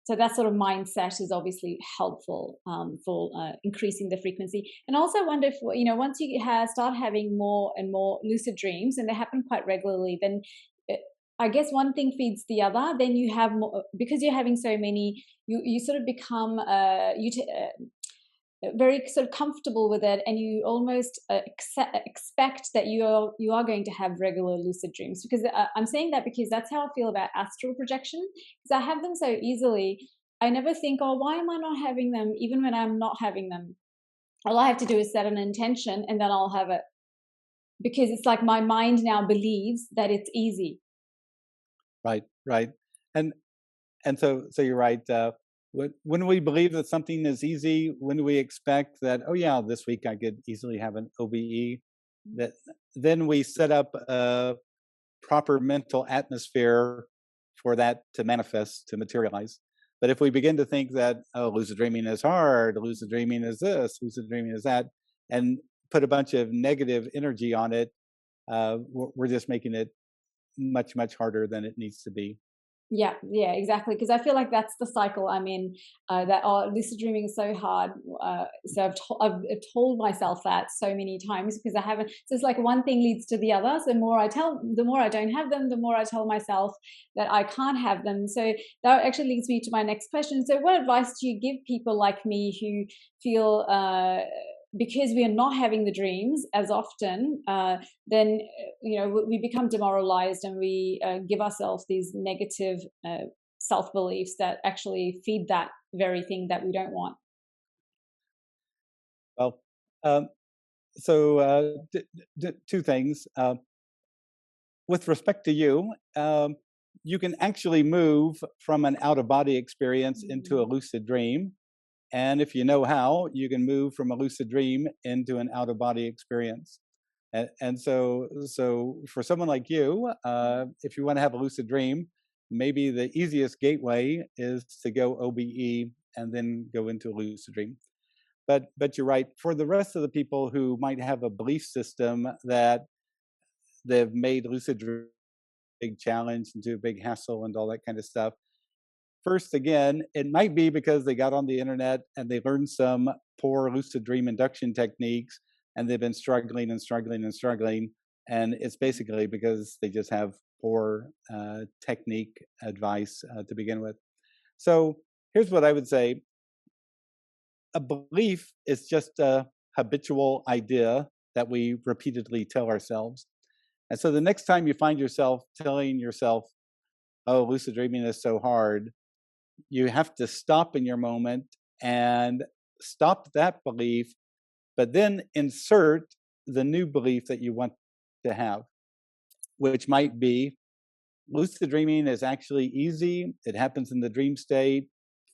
So that sort of mindset is obviously helpful for increasing the frequency. And also wonder if, once you start having more and more lucid dreams, and they happen quite regularly, then uh, I guess one thing feeds the other. Then you have more, because you're having so many, you sort of become very sort of comfortable with it, and you almost expect that you are going to have regular lucid dreams. Because I'm saying that because that's how I feel about astral projection, because I have them so easily. I never think, oh, why am I not having them? Even when I'm not having them, all I have to do is set an intention, and then I'll have it. Because it's like my mind now believes that it's easy. Right. Right. And and so you're right. When we believe that something is easy, when do we expect that, oh yeah, this week I could easily have an OBE, that then we set up a proper mental atmosphere for that to manifest, to materialize. But if we begin to think that, oh, lucid dreaming is hard, lucid dreaming is this, lucid dreaming is that, and put a bunch of negative energy on it, we're just making it much, much harder than it needs to be. Yeah, exactly. Because I feel like that's the cycle I'm in. That lucid dreaming is so hard. So I've told myself that so many times because I haven't. So it's like one thing leads to the other. So the more I don't have them, the more I tell myself that I can't have them. So that actually leads me to my next question. So what advice do you give people like me who feel because we are not having the dreams as often, then we become demoralized and we give ourselves these negative self beliefs that actually feed that very thing that we don't want. Well, um, so two things. With respect to you, you can actually move from an out of body experience into a lucid dream. And if you know how, you can move from a lucid dream into an out of body experience. And so for someone like you, if you want to have a lucid dream, maybe the easiest gateway is to go OBE and then go into a lucid dream. But you're right. For the rest of the people who might have a belief system that they've made lucid dream a big challenge into a big hassle and all that kind of stuff, first, again, it might be because they got on the internet and they learned some poor lucid dream induction techniques and they've been struggling and struggling and struggling. And it's basically because they just have poor technique advice to begin with. So here's what I would say: a belief is just a habitual idea that we repeatedly tell ourselves. And so the next time you find yourself telling yourself, oh, lucid dreaming is so hard, you have to stop in your moment and stop that belief, but then insert the new belief that you want to have, which might be lucid dreaming is actually easy. It happens in the dream state.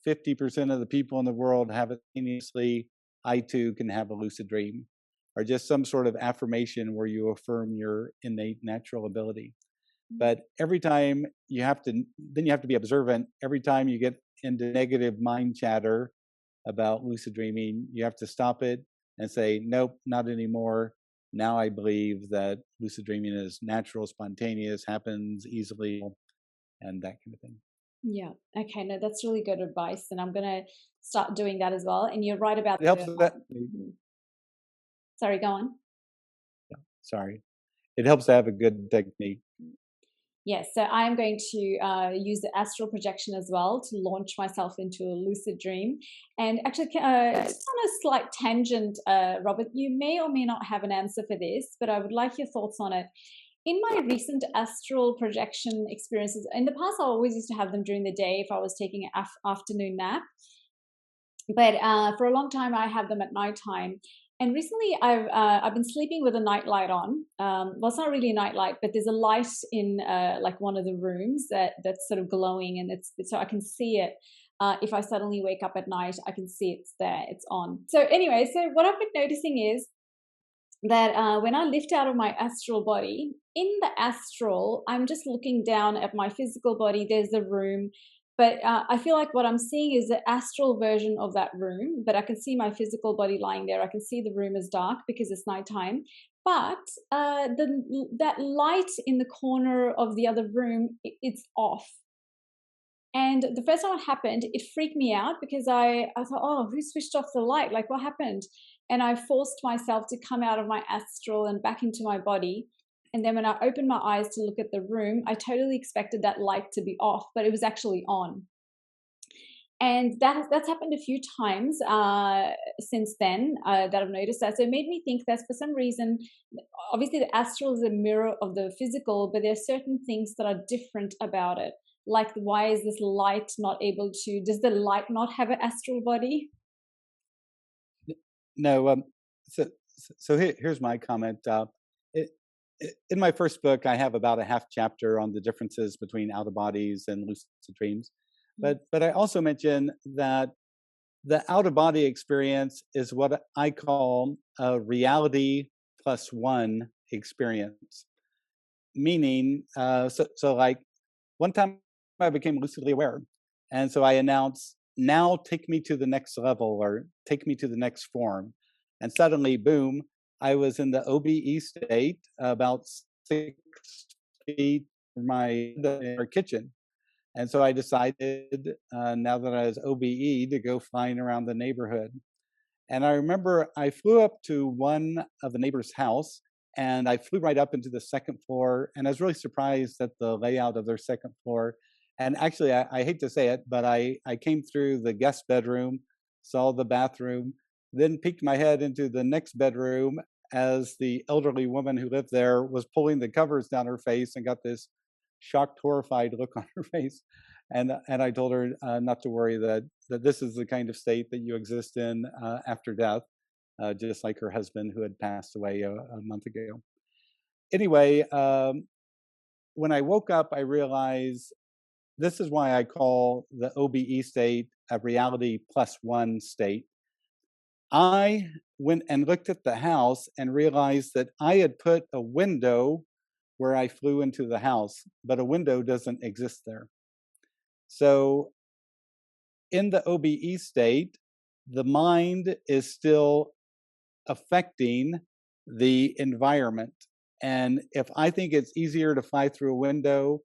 50% of the people in the world have it simultaneously. I too can have a lucid dream, or just some sort of affirmation where you affirm your innate natural ability. But every time then you have to be observant. Every time you get into negative mind chatter about lucid dreaming, you have to stop it and say, nope, not anymore. Now I believe that lucid dreaming is natural, spontaneous, happens easily, and that kind of thing. Yeah. Okay. No, that's really good advice, and I'm gonna start doing that as well. And you're right about It helps that, mhm. Sorry, go on. sorry, it helps to have a good technique. Yes, so I'm going to use the astral projection as well to launch myself into a lucid dream. And actually, just on a slight tangent, Robert, you may or may not have an answer for this, but I would like your thoughts on it. In my recent astral projection experiences, in the past, I always used to have them during the day if I was taking an afternoon nap. But for a long time, I had them at nighttime. And recently, I've been sleeping with a night light on. Well, it's not really a night light, but there's a light in like one of the rooms that's sort of glowing, and it's so I can see it. If I suddenly wake up at night, I can see it's there, it's on. So anyway, so what I've been noticing is that when I lift out of my astral body, in the astral, I'm just looking down at my physical body. There's the room, but I feel like what I'm seeing is the astral version of that room. But I can see my physical body lying there. I can see the room is dark because it's nighttime. But that light in the corner of the other room, it's off. And the first time it happened, it freaked me out because I thought, oh, who switched off the light? Like, what happened? And I forced myself to come out of my astral and back into my body. And then when I opened my eyes to look at the room, I totally expected that light to be off, but it was actually on. And that's happened a few times since then that I've noticed that. So it made me think that for some reason, obviously the astral is a mirror of the physical, but there are certain things that are different about it. Like, why is this light not able to? Does the light not have an astral body? No, here's my comment. It, in my first book, I have about a half chapter on the differences between out of bodies and lucid dreams. But I also mention that the out of body experience is what I call a reality plus one experience. Meaning, so like one time I became lucidly aware, and so I announced, "Now take me to the next level, or take me to the next form," and suddenly, boom! I was in the OBE state, about 6 feet from my kitchen, And so I decided, now that I was OBE, to go flying around the neighborhood. And I remember I flew up to one of the neighbor's house, and I flew right up into the second floor. And I was really surprised at the layout of their second floor. And actually, I hate to say it, but I came through the guest bedroom, saw the bathroom, then peeked my head into the next bedroom as the elderly woman who lived there was pulling the covers down her face and got this shocked, horrified look on her face. And I told her not to worry, that this is the kind of state that you exist in after death, just like her husband who had passed away a month ago. Anyway, when I woke up, I realized this is why I call the OBE state a reality plus one state. I went and looked at the house and realized that I had put a window where I flew into the house, but a window doesn't exist there. So in the OBE state, the mind is still affecting the environment. And if I think it's easier to fly through a window,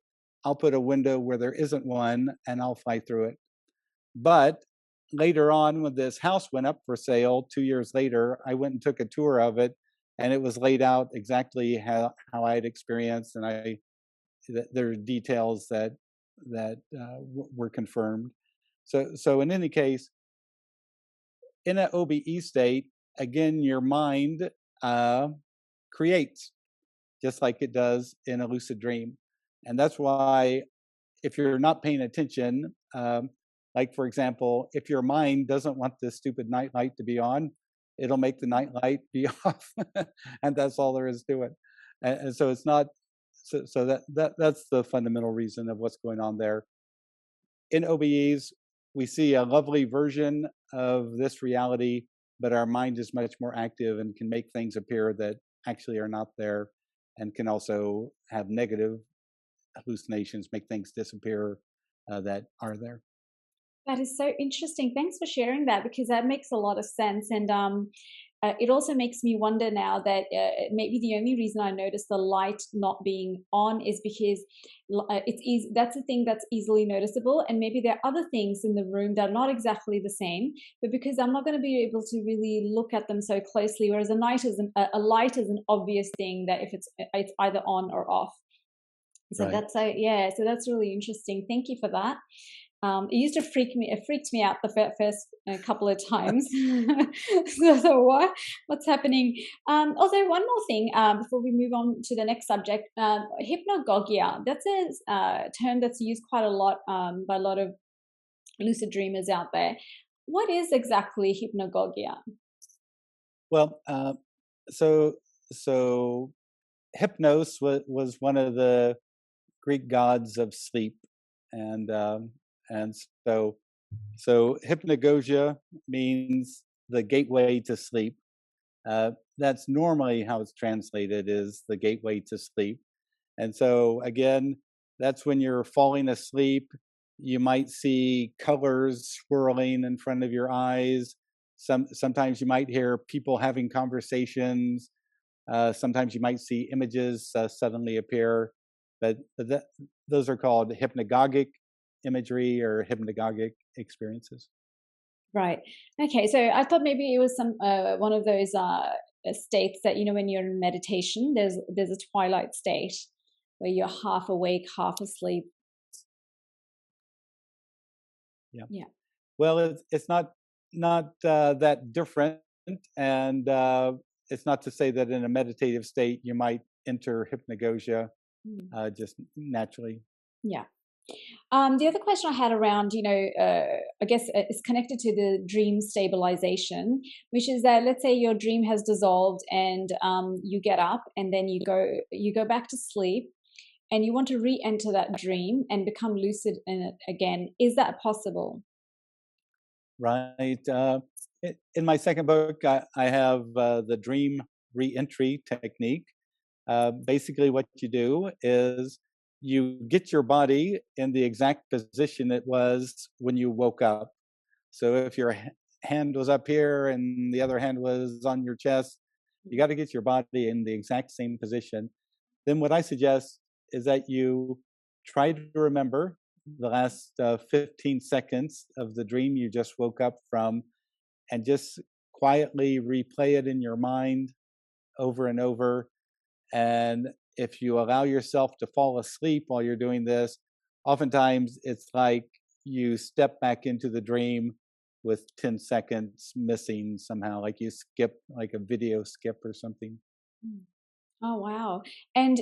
I'll put a window where there isn't one and I'll fly through it. But later on, when this house went up for sale 2 years later, I went and took a tour of it, and it was laid out exactly how I had experienced, and there are details that were confirmed. So in any case, in an OBE state, again, your mind creates just like it does in a lucid dream, and that's why if you're not paying attention, like for example, if your mind doesn't want this stupid night light to be on, it'll make the night light be off, and that's all there is to it. And so it's not. So that's the fundamental reason of what's going on there. In OBEs, we see a lovely version of this reality, but our mind is much more active and can make things appear that actually are not there, and can also have negative hallucinations, make things disappear that are there. That is so interesting. Thanks for sharing that, because that makes a lot of sense. And it also makes me wonder now that maybe the only reason I notice the light not being on is because it's easy. That's a thing that's easily noticeable, and maybe there are other things in the room that are not exactly the same, but because I'm not going to be able to really look at them so closely. Whereas a light is an obvious thing that if it's either on or off. So Right. that's yeah. So that's really interesting. Thank you for that. It used to freak me. It freaked me out the first couple of times. So what's happening? Also, one more thing before we move on to the next subject. Hypnagogia. That's a term that's used quite a lot by a lot of lucid dreamers out there. What is exactly hypnagogia? Well, so so Hypnos was one of the Greek gods of sleep, and and so hypnagogia means the gateway to sleep. That's normally how it's translated, is the gateway to sleep. And so again, that's when you're falling asleep. You might see colors swirling in front of your eyes. Sometimes you might hear people having conversations. Sometimes you might see images suddenly appear, but those are called hypnagogic imagery or hypnagogic experiences. Right. Okay. So I thought maybe it was some one of those states that, when you're in meditation, there's a twilight state where you're half awake, half asleep. Yeah. Yeah. Well, it's not that different, and it's not to say that in a meditative state you might enter hypnagogia Mm. just naturally. Yeah. The other question I had around, I guess is connected to the dream stabilization, which is that let's say your dream has dissolved and you get up and then you go back to sleep and you want to re-enter that dream and become lucid in it again. Is that possible? Right. In my second book, I have the dream reentry technique. Basically, what you do is you get your body in the exact position it was when you woke up. So if your hand was up here and the other hand was on your chest, you got to get your body in the exact same position. Then what I suggest is that you try to remember the last 15 seconds of the dream you just woke up from, and just quietly replay it in your mind over and over. And if you allow yourself to fall asleep while you're doing this, oftentimes it's like you step back into the dream with 10 seconds missing somehow, like you skip, like a video skip or something. Mm. Oh, wow. And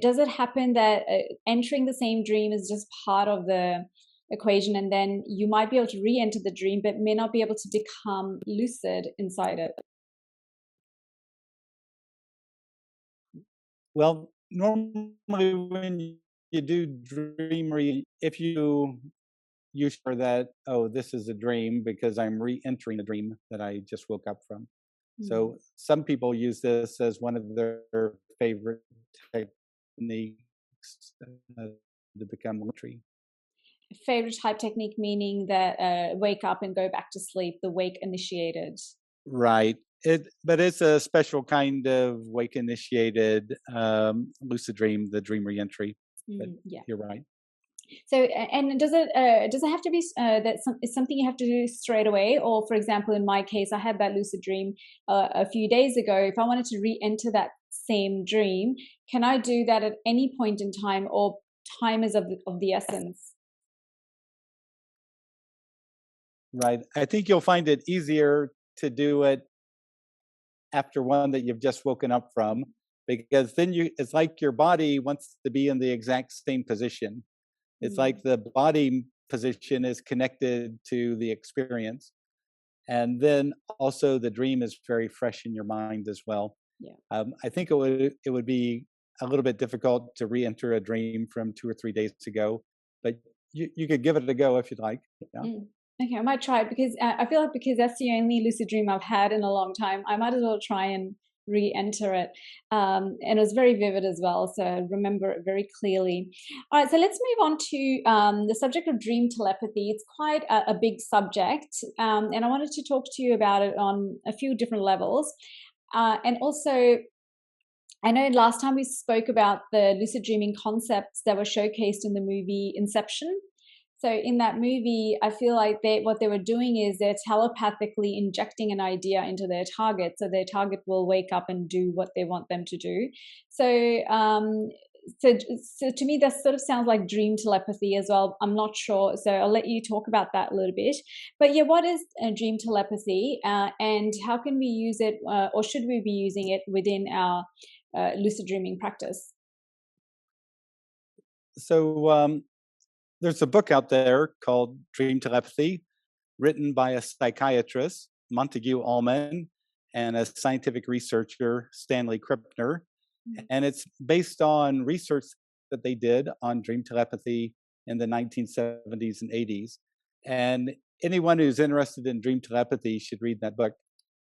does it happen that entering the same dream is just part of the equation, and then you might be able to re-enter the dream, but may not be able to become lucid inside it? Well, normally when you do if you sure that, oh, this is a dream because I'm re-entering a dream that I just woke up from. Mm. So some people use this as one of their favorite techniques uh, to become literary. Favorite type technique, meaning that wake up and go back to sleep, the wake initiated. Right. But it's a special kind of wake initiated lucid dream, the dream reentry. But Yeah. you're right. So, and does it have to be is something you have to do straight away, or for example, in my case, I had that lucid dream a few days ago. If I wanted to re-enter that same dream, can I do that at any point in time, or time is of the essence? Right. I think you'll find it easier to do it after one that you've just woken up from, because then it's like your body wants to be in the exact same position. It's Mm, like the body position is connected to the experience. And then also the dream is very fresh in your mind as well. yeah. I think it would be a little bit difficult to re-enter a dream from 2 or 3 days ago, but you could give it a go if you'd like. Yeah. Mm. Okay, I might try it because I feel like because that's the only lucid dream I've had in a long time, I might as well try and re-enter it. And it was very vivid as well, so I remember it very clearly. All right, so let's move on to the subject of dream telepathy. It's quite a big subject, and I wanted to talk to you about it on a few different levels. And also, I know last time we spoke about the lucid dreaming concepts that were showcased in the movie Inception. So in that movie, I feel like what they were doing is they're telepathically injecting an idea into their target, so their target will wake up and do what they want them to do. So so to me, that sort of sounds like dream telepathy as well. I'm not sure, so I'll let you talk about that a little bit. But yeah, what is dream telepathy, and how can we use it, or should we be using it within our lucid dreaming practice? So there's a book out there called Dream Telepathy, written by a psychiatrist, Montague Allman, and a scientific researcher, Stanley Krippner. Mm. And it's based on research that they did on dream telepathy in the 1970s and 80s. And anyone who's interested in dream telepathy should read that book.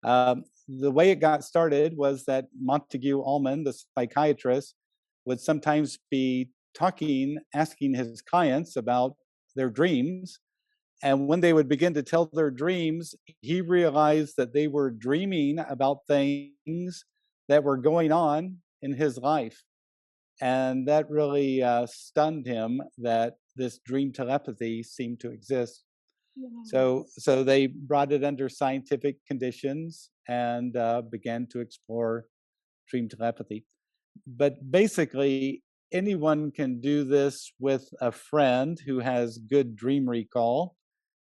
The way it got started was that Montague Allman, the psychiatrist, would sometimes be asking his clients about their dreams. And when they would begin to tell their dreams, he realized that they were dreaming about things that were going on in his life. And that really stunned him that this dream telepathy seemed to exist. Wow. So they brought it under scientific conditions and began to explore dream telepathy. But basically, anyone can do this with a friend who has good dream recall.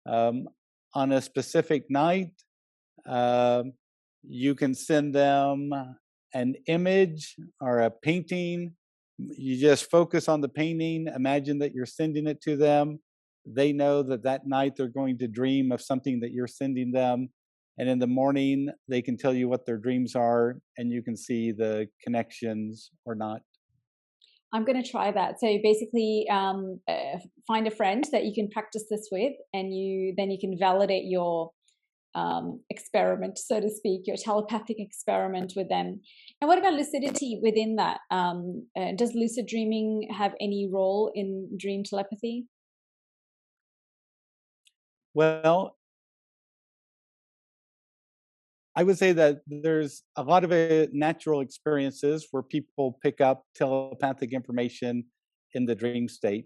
Um, on a specific night, um, you can send them an image or a painting. You just focus on the painting, imagine that you're sending it to them. They know that that night they're going to dream of something that you're sending them. And in the morning, they can tell you what their dreams are, and you can see the connections or not. I'm going to try that. So basically, find a friend that you can practice this with, and then you can validate your experiment, so to speak, your telepathic experiment with them. And what about lucidity within that? Does lucid dreaming have any role in dream telepathy? Well, I would say that there's a lot of natural experiences where people pick up telepathic information in the dream state.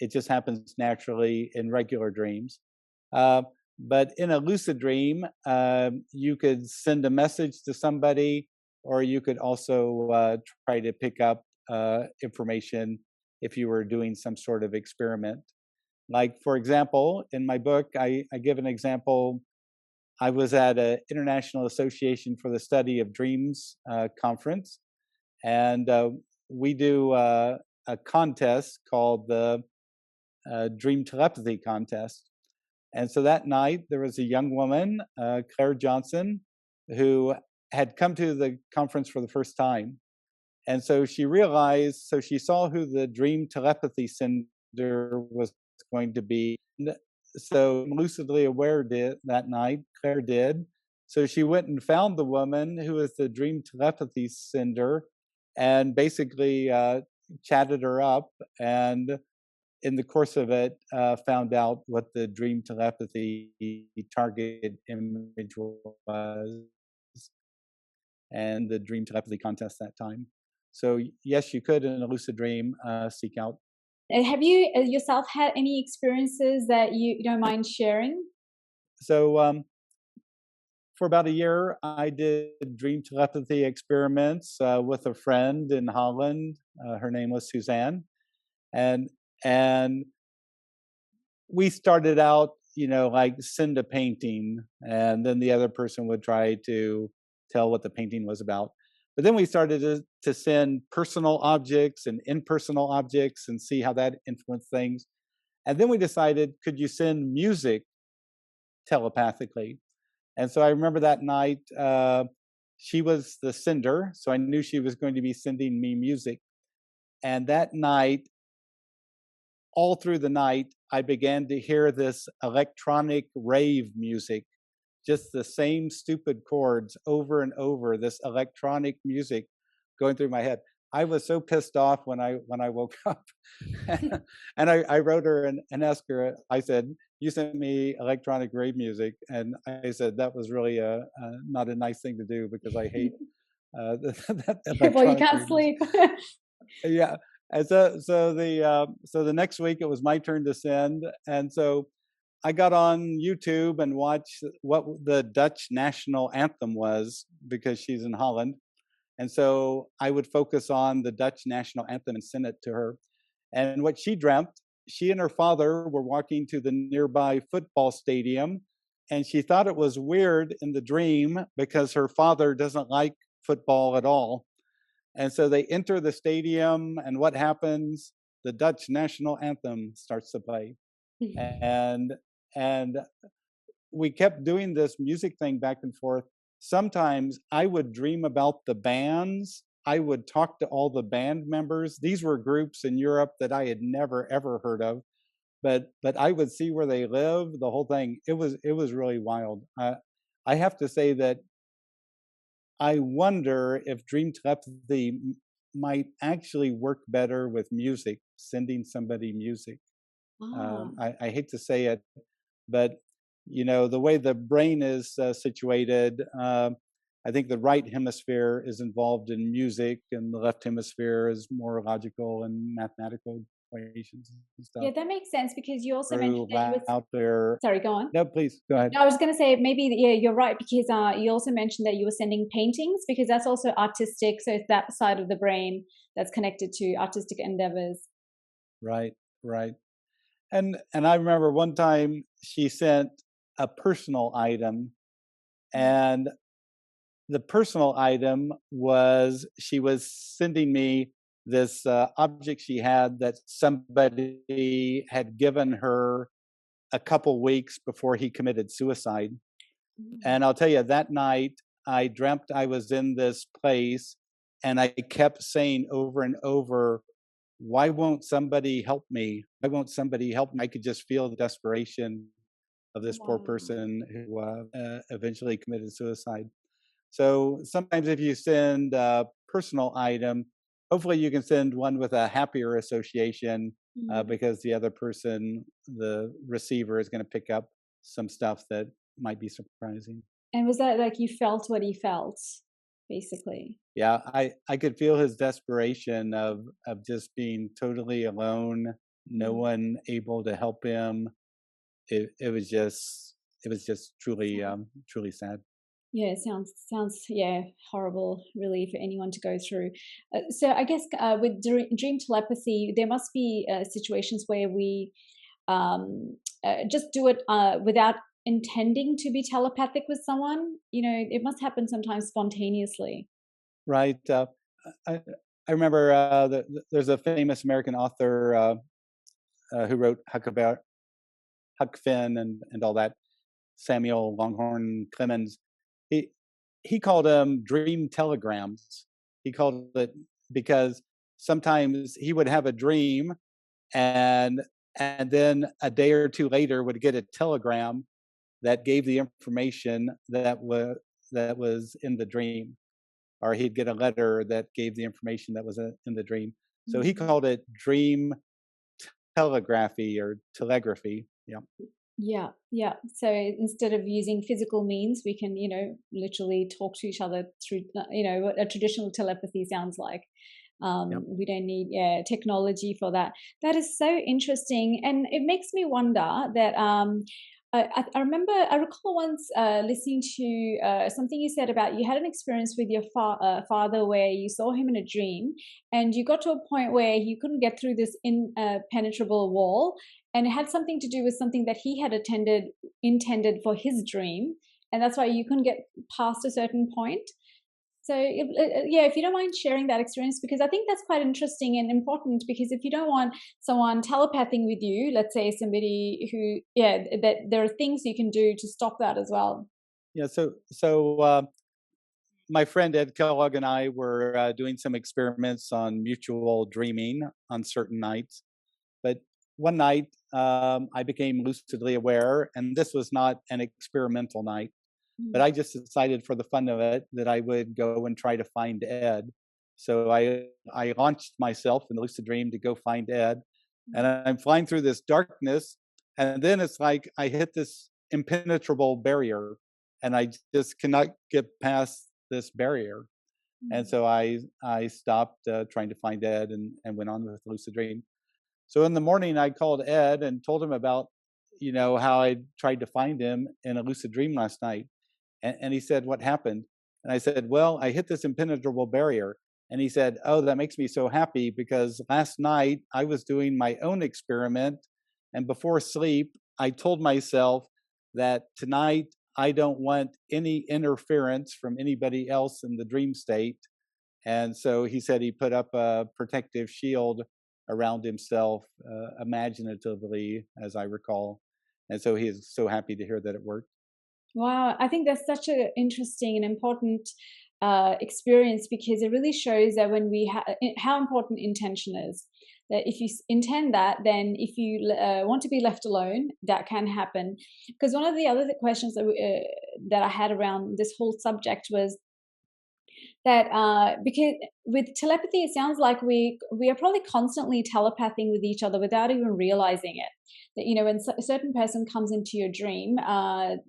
It just happens naturally in regular dreams. Uh, but in a lucid dream, you could send a message to somebody, or you could also try to pick up information if you were doing some sort of experiment. Like, for example, in my book, I give an example. I was at an International Association for the Study of Dreams conference, and we do a contest called the Dream Telepathy Contest. And so that night, there was a young woman, Claire Johnson, who had come to the conference for the first time. And so she realized, so she saw who the dream telepathy sender was going to be. So lucidly aware did that night, Claire did. So she went and found the woman who was the dream telepathy sender and basically chatted her up, and in the course of it, found out what the dream telepathy target image was and the dream telepathy contest that time. So yes, you could in a lucid dream seek out. Have you yourself had any experiences that you don't mind sharing? So for about a year, I did dream telepathy experiments with a friend in Holland. Her name was Suzanne, and and we started out, like send a painting, and then the other person would try to tell what the painting was about. But then we started to send personal objects and impersonal objects and see how that influenced things. And then we decided, could you send music telepathically? And so I remember that night, she was the sender, so I knew she was going to be sending me music. And that night, all through the night, I began to hear this electronic rave music, just the same stupid chords over and over, this electronic music going through my head. I was so pissed off when I woke up. And I wrote her and asked her, I said, you sent me electronic rave music. And I said, that was really not a nice thing to do because I hate that Well, you electronic can't rave music. sleep. Yeah. And so the next week it was my turn to send, and so I got on YouTube and watched what the Dutch national anthem was because she's in Holland, and so I would focus on the Dutch national anthem and send it to her. And what she dreamt, she and her father were walking to the nearby football stadium, and she thought it was weird in the dream because her father doesn't like football at all. And so they enter the stadium, and what happens? The Dutch national anthem starts to play, and and we kept doing this music thing back and forth. Sometimes I would dream about the bands. I would talk to all the band members. These were groups in Europe that I had never ever heard of, but I would see where they live. The whole thing. It was really wild. I have to say that I wonder if dream telepathy might actually work better with music, sending somebody music. Ah. I hate to say it, but the way the brain is situated, I think the right hemisphere is involved in music, and the left hemisphere is more logical and mathematical equations and Yeah, stuff. that makes sense because you also mentioned that you were. Out there. Sorry, go on. No, please go ahead. No, I was going to say maybe, yeah, you're right because you also mentioned that you were sending paintings because that's also artistic. So it's that side of the brain that's connected to artistic endeavors. Right, right. And I remember one time she sent a personal item, and the personal item was she was sending me this object she had that somebody had given her a couple weeks before he committed suicide. Mm. And I'll tell you, that night I dreamt I was in this place, and I kept saying over and over, why won't somebody help me? Why won't somebody help me? I could just feel the desperation of this poor Wow. person who eventually committed suicide. So sometimes if you send a personal item, hopefully you can send one with a happier association Mm. because the other person, the receiver, is going to pick up some stuff that might be surprising. And was that like you felt what he felt, basically? Yeah, I could feel his desperation of just being totally alone, no one able to help him. It was just truly truly sad. Yeah, sounds yeah, horrible really for anyone to go through. So I guess with dream telepathy, there must be situations where we just do it without intending to be telepathic with someone. It must happen sometimes spontaneously. Right. I, I remember there's a famous American author who wrote Huck Finn and all that, Samuel Longhorn Clemens. He he called them dream telegrams. He called it because sometimes he would have a dream, and and then a day or two later would get a telegram that gave the information that was in the dream, or he'd get a letter that gave the information that was in the dream. So he Mhm. called it dream telegraphy or telegraphy. Yeah. Yeah, yeah. So instead of using physical means, we can, literally talk to each other through, what a traditional telepathy sounds like. Yep. We don't need, yeah, technology for that. That is so interesting, and it makes me wonder that I recall once listening to something you said about you had an experience with your father where you saw him in a dream, and you got to a point where you couldn't get through this impenetrable wall, and it had something to do with something that he had intended for his dream, and that's why you couldn't get past a certain point. So, yeah, if you don't mind sharing that experience, because I think that's quite interesting and important. Because if you don't want someone telepathing with you, let's say somebody who, yeah, that there are things you can do to stop that as well. Yeah. So my friend Ed Kellogg and I were doing some experiments on mutual dreaming on certain nights. But one night, I became lucidly aware, and this was not an experimental night. But Mm, I just decided, for the fun of it, that I would go and try to find Ed. So I launched myself in the lucid dream to go find Ed, and mm, I'm flying through this darkness, and then it's like I hit this impenetrable barrier, and I just cannot get past this barrier. And mm. so I stopped trying to find Ed and went on with the lucid dream. So in the morning, I called Ed and told him about, how I tried to find him in a lucid dream last night. And he said, "What happened?" And I said, "Well, I hit this impenetrable barrier." And he said, "Oh, that makes me so happy because last night I was doing my own experiment. And before sleep, I told myself that tonight I don't want any interference from anybody else in the dream state." And so he said he put up a protective shield around himself, imaginatively, as I recall. And so he is so happy to hear that it worked. Wow, I think that's such an interesting and important experience, because it really shows that when how important intention is. That if you intend that, then if you want to be left alone, that can happen. Because one of the other questions that I had around this whole subject was that because with telepathy, it sounds like we are probably constantly telepathing with each other without even realizing it. That when a certain person comes into your dream,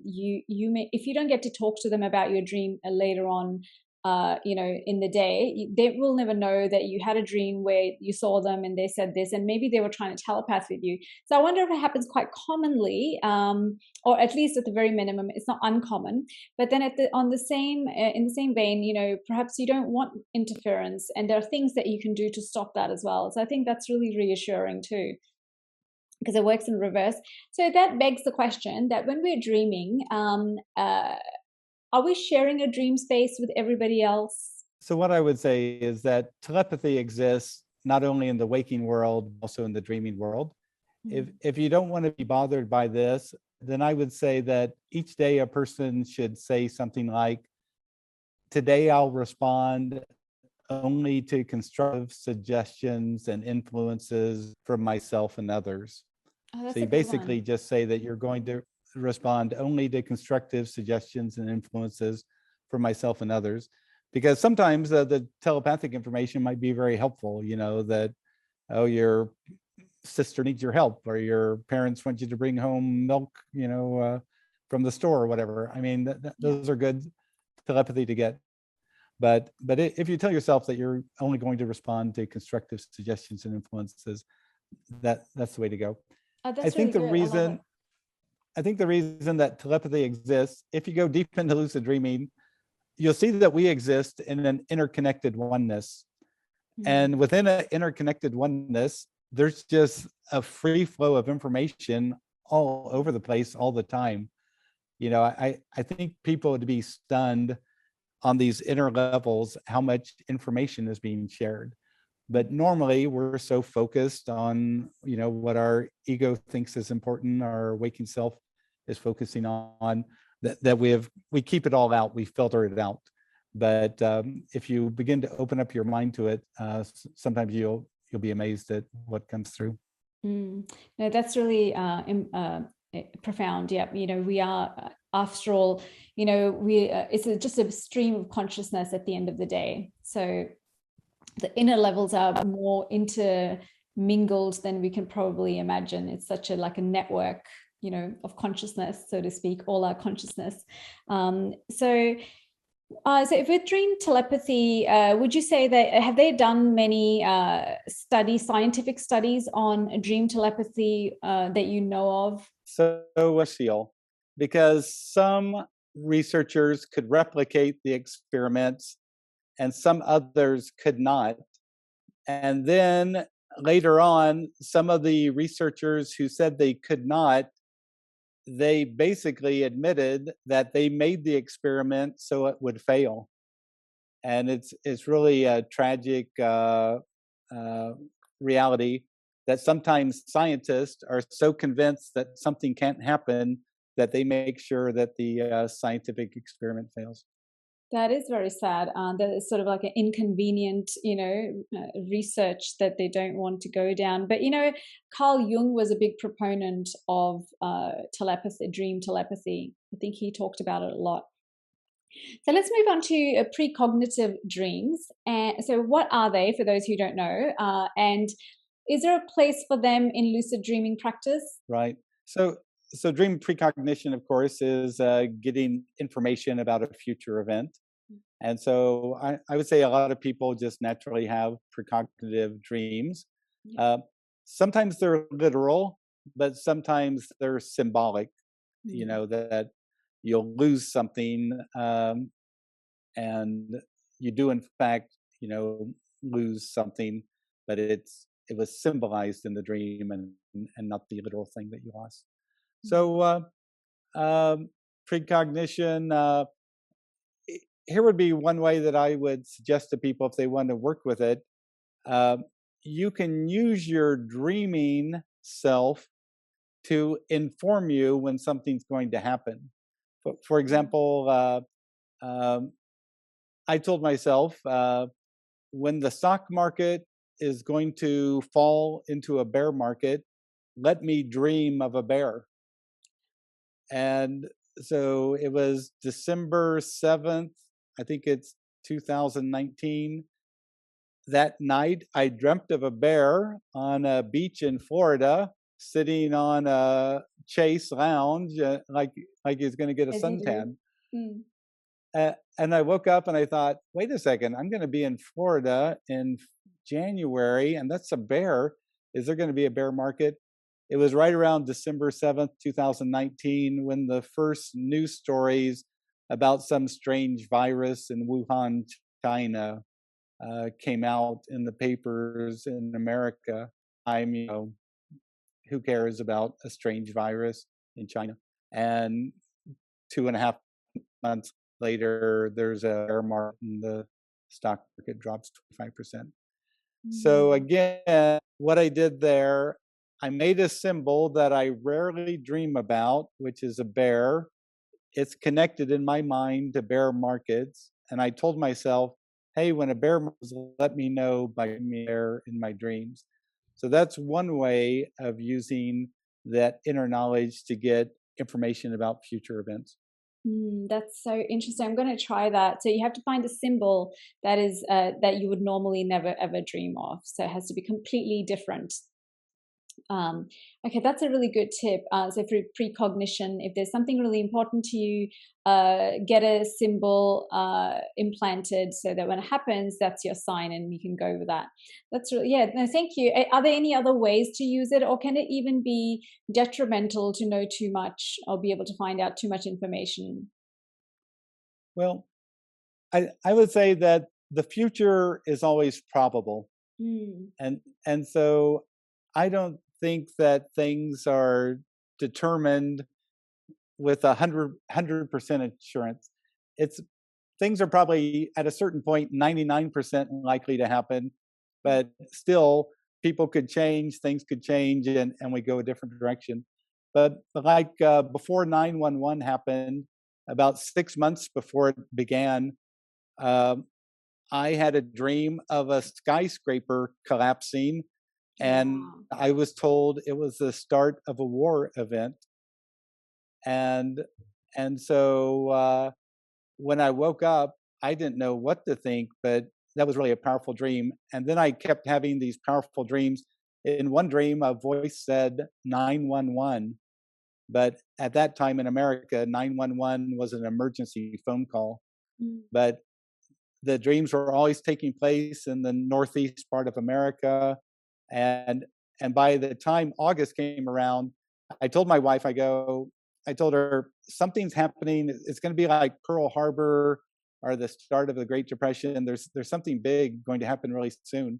you may, if you don't get to talk to them about your dream later on, in the day, they will never know that you had a dream where you saw them and they said this, and maybe they were trying to telepath with you. So I wonder if it happens quite commonly, or at least at the very minimum, it's not uncommon. But then on the same in the same vein, perhaps you don't want interference, and there are things that you can do to stop that as well. So I think that's really reassuring too, because it works in reverse. So that begs the question that when we're dreaming, are we sharing a dream space with everybody else? So what I would say is that telepathy exists not only in the waking world, also in the dreaming world. Mm. If you don't want to be bothered by this, then I would say that each day a person should say something like, "Today I'll respond only to constructive suggestions and influences from myself and others." Oh, So that's a you good basically one. just say that you're going to respond only to constructive suggestions and influences for myself and others. Because sometimes the telepathic information might be very helpful, that, oh, your sister needs your help, or your parents want you to bring home milk, from the store or whatever. I mean, Yeah. those are good telepathy to get. But if you tell yourself that you're only going to respond to constructive suggestions and influences, that's the way to go. Oh, I that's really think the good. I love it. reason I think the reason that telepathy exists, if you go deep into lucid dreaming, you'll see that we exist in an interconnected oneness. Mm. And within an interconnected oneness, there's just a free flow of information all over the place all the time. I think people would be stunned on these inner levels how much information is being shared. But normally we're so focused on, what our ego thinks is important, our waking self is focusing on, that we keep it all out, we filter it out. But if you begin to open up your mind to it, sometimes you'll be amazed at what comes through. Mm. No, that's really profound. Yeah, we are, after all, it's just a stream of consciousness at the end of the day. So the inner levels are more intermingled than we can probably imagine. It's such like a network, of consciousness, so to speak, all our consciousness. So if with dream telepathy, would you say that have they done many scientific studies on dream telepathy that you know of? So seal, because some researchers could replicate the experiments and some others could not. And then later on, some of the researchers who said they could not, they basically admitted that they made the experiment so it would fail. And it's really a tragic uh, reality that sometimes scientists are so convinced that something can't happen that they make sure that the scientific experiment fails. That is very sad. That is sort of like an inconvenient, research that they don't want to go down. But Carl Jung was a big proponent of telepathy, dream telepathy. I think he talked about it a lot. So let's move on to precognitive dreams. And so, what are they for those who don't know? And is there a place for them in lucid dreaming practice? Right. So dream precognition, of course, is getting information about a future event. And so I would say a lot of people just naturally have precognitive dreams. Yeah. Uh, Sometimes they're literal, but sometimes they're symbolic, that you'll lose something, and you do, in fact, lose something, but it was symbolized in the dream and not the literal thing that you lost. So precognition, here would be one way that I would suggest to people if they want to work with it. You can use your dreaming self to inform you when something's going to happen. For example, I told myself when the stock market is going to fall into a bear market, let me dream of a bear. And so it was December 7th, I think it's 2019. That night, I dreamt of a bear on a beach in Florida, sitting on a Chase lounge, like he's going to get a As you do. suntan. Mm. And I woke up and I thought, wait a second, I'm going to be in Florida in January, and that's a bear. Is there going to be a bear market? It was right around December 7th, 2019, when the first news stories about some strange virus in Wuhan, China, came out in the papers in America. Who cares about a strange virus in China? And 2.5 months later, there's a bear market and the stock market drops 25%. So Mm. again, what I did there, I made a symbol that I rarely dream about, which is a bear. It's connected in my mind to bear markets. And I told myself, hey, when a bear moves, let me know by me there in my dreams. So that's one way of using that inner knowledge to get information about future events. That's so interesting. I'm going to try that. So you have to find a symbol that is that you would normally never ever dream of. So it has to be completely different. Okay, that's a really good tip. So for precognition, if there's something really important to you, get a symbol implanted so that when it happens, that's your sign, and you can go with that. That's really, yeah. No, thank you. Are there any other ways to use it, or can it even be detrimental to know too much or be able to find out too much information? Well, I would say that the future is always probable. Mm. And so I don't think that things are determined with 100% insurance. It's things are probably at a certain point 99% likely to happen, but still people could change, things could change, and we go a different direction. But like before 911 happened, about 6 months before it began, um, I had a dream of a skyscraper collapsing, and Wow. I was told it was the start of a war event. And and so when I woke up, I didn't know what to think, but that was really a powerful dream. And then I kept having these powerful dreams. In one dream, a voice said 911, but at that time in America, 911 was an emergency phone call. Mm. But the dreams were always taking place in the northeast part of America, and and by the time August came around, I told my wife, I told her something's happening. It's going to be like Pearl Harbor or the start of the Great Depression. There's something big going to happen really soon,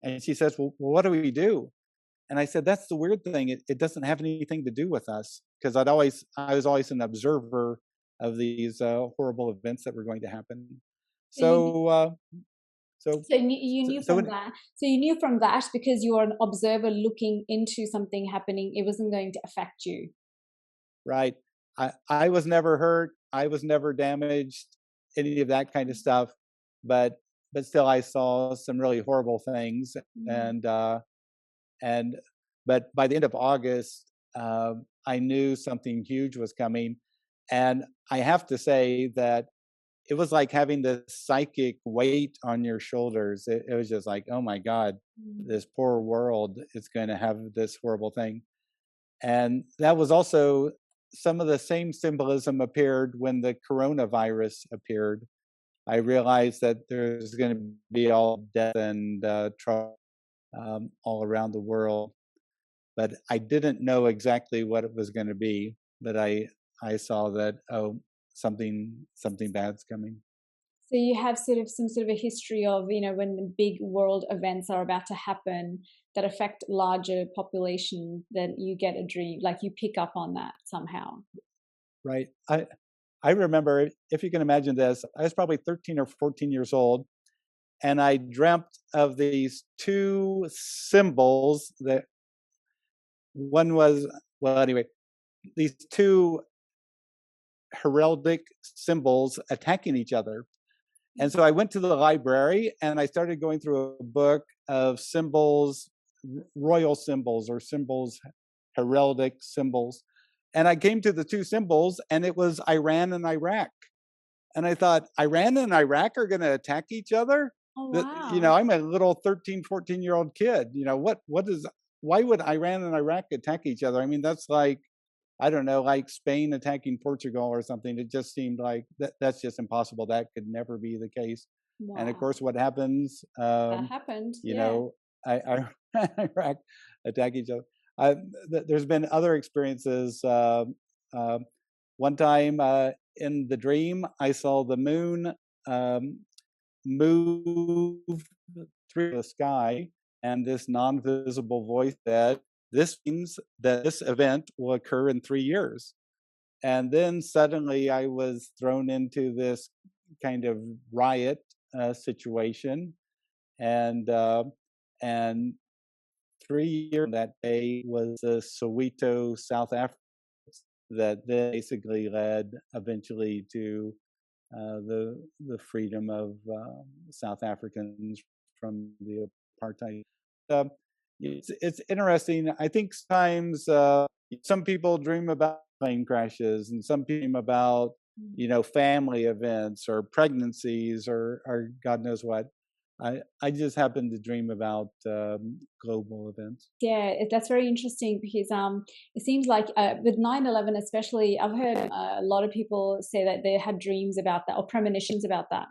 and she says, well, what do we do? And I said, that's the weird thing. It doesn't have anything to do with us because I was always an observer of these horrible events that were going to happen. So you So, uh, so, So you so, knew so from it, that. So you knew from that because you were an observer looking into something happening, it wasn't going to affect you. right. I was never hurt. I was never damaged, any of that kind of stuff. But, but still, I saw some really horrible things. Mm. And, and, but by the end of August, I knew something huge was coming. And I have to say that it was like having this psychic weight on your shoulders. It was just like, oh my God, Mm. this poor world is going to have this horrible thing. And that was also some of the same symbolism appeared when the coronavirus appeared. I realized that there's going to be all death and trouble all around the world, but I didn't know exactly what it was going to be. But I saw that, oh, something bad's coming. So you have sort of some sort of a history of, when the big world events are about to happen that affect larger population, then you get a dream, like you pick up on that somehow. Right. I remember, if you can imagine this, I was probably 13 or 14 years old, and I dreamt of these two symbols that one was, well, anyway, these two heraldic symbols attacking each other. And so I went to the library and I started going through a book of symbols, royal symbols or symbols, heraldic symbols. And I came to the two symbols, and it was Iran and Iraq. And I thought, Iran and Iraq are going to attack each other? Oh, That, wow. I'm a little 13, 14-year-old kid. Why would Iran and Iraq attack each other? I mean, that's like, I don't know, like Spain attacking Portugal or something. It just seemed like that's just impossible. That could never be the case. And of Wow. course, what happens? That happened. You Yeah. know, Iraq attack each other. I, there's been other experiences. Uh, One time in the dream, I saw the moon um, move through the sky, and this non-visible voice said, "This means that this event will occur in 3 years." And then suddenly, I was thrown into this kind of riot situation, and and 3 years from that day was the Soweto, South Africa, that then basically led eventually to the freedom of South Africans from the apartheid. Um, it's interesting. I think sometimes some people dream about plane crashes, and some people dream about Mm. family events or pregnancies or God knows what. I just happen to dream about global events. Yeah, that's very interesting because it seems like with 9/11 especially, I've heard a lot of people say that they had dreams about that or premonitions about that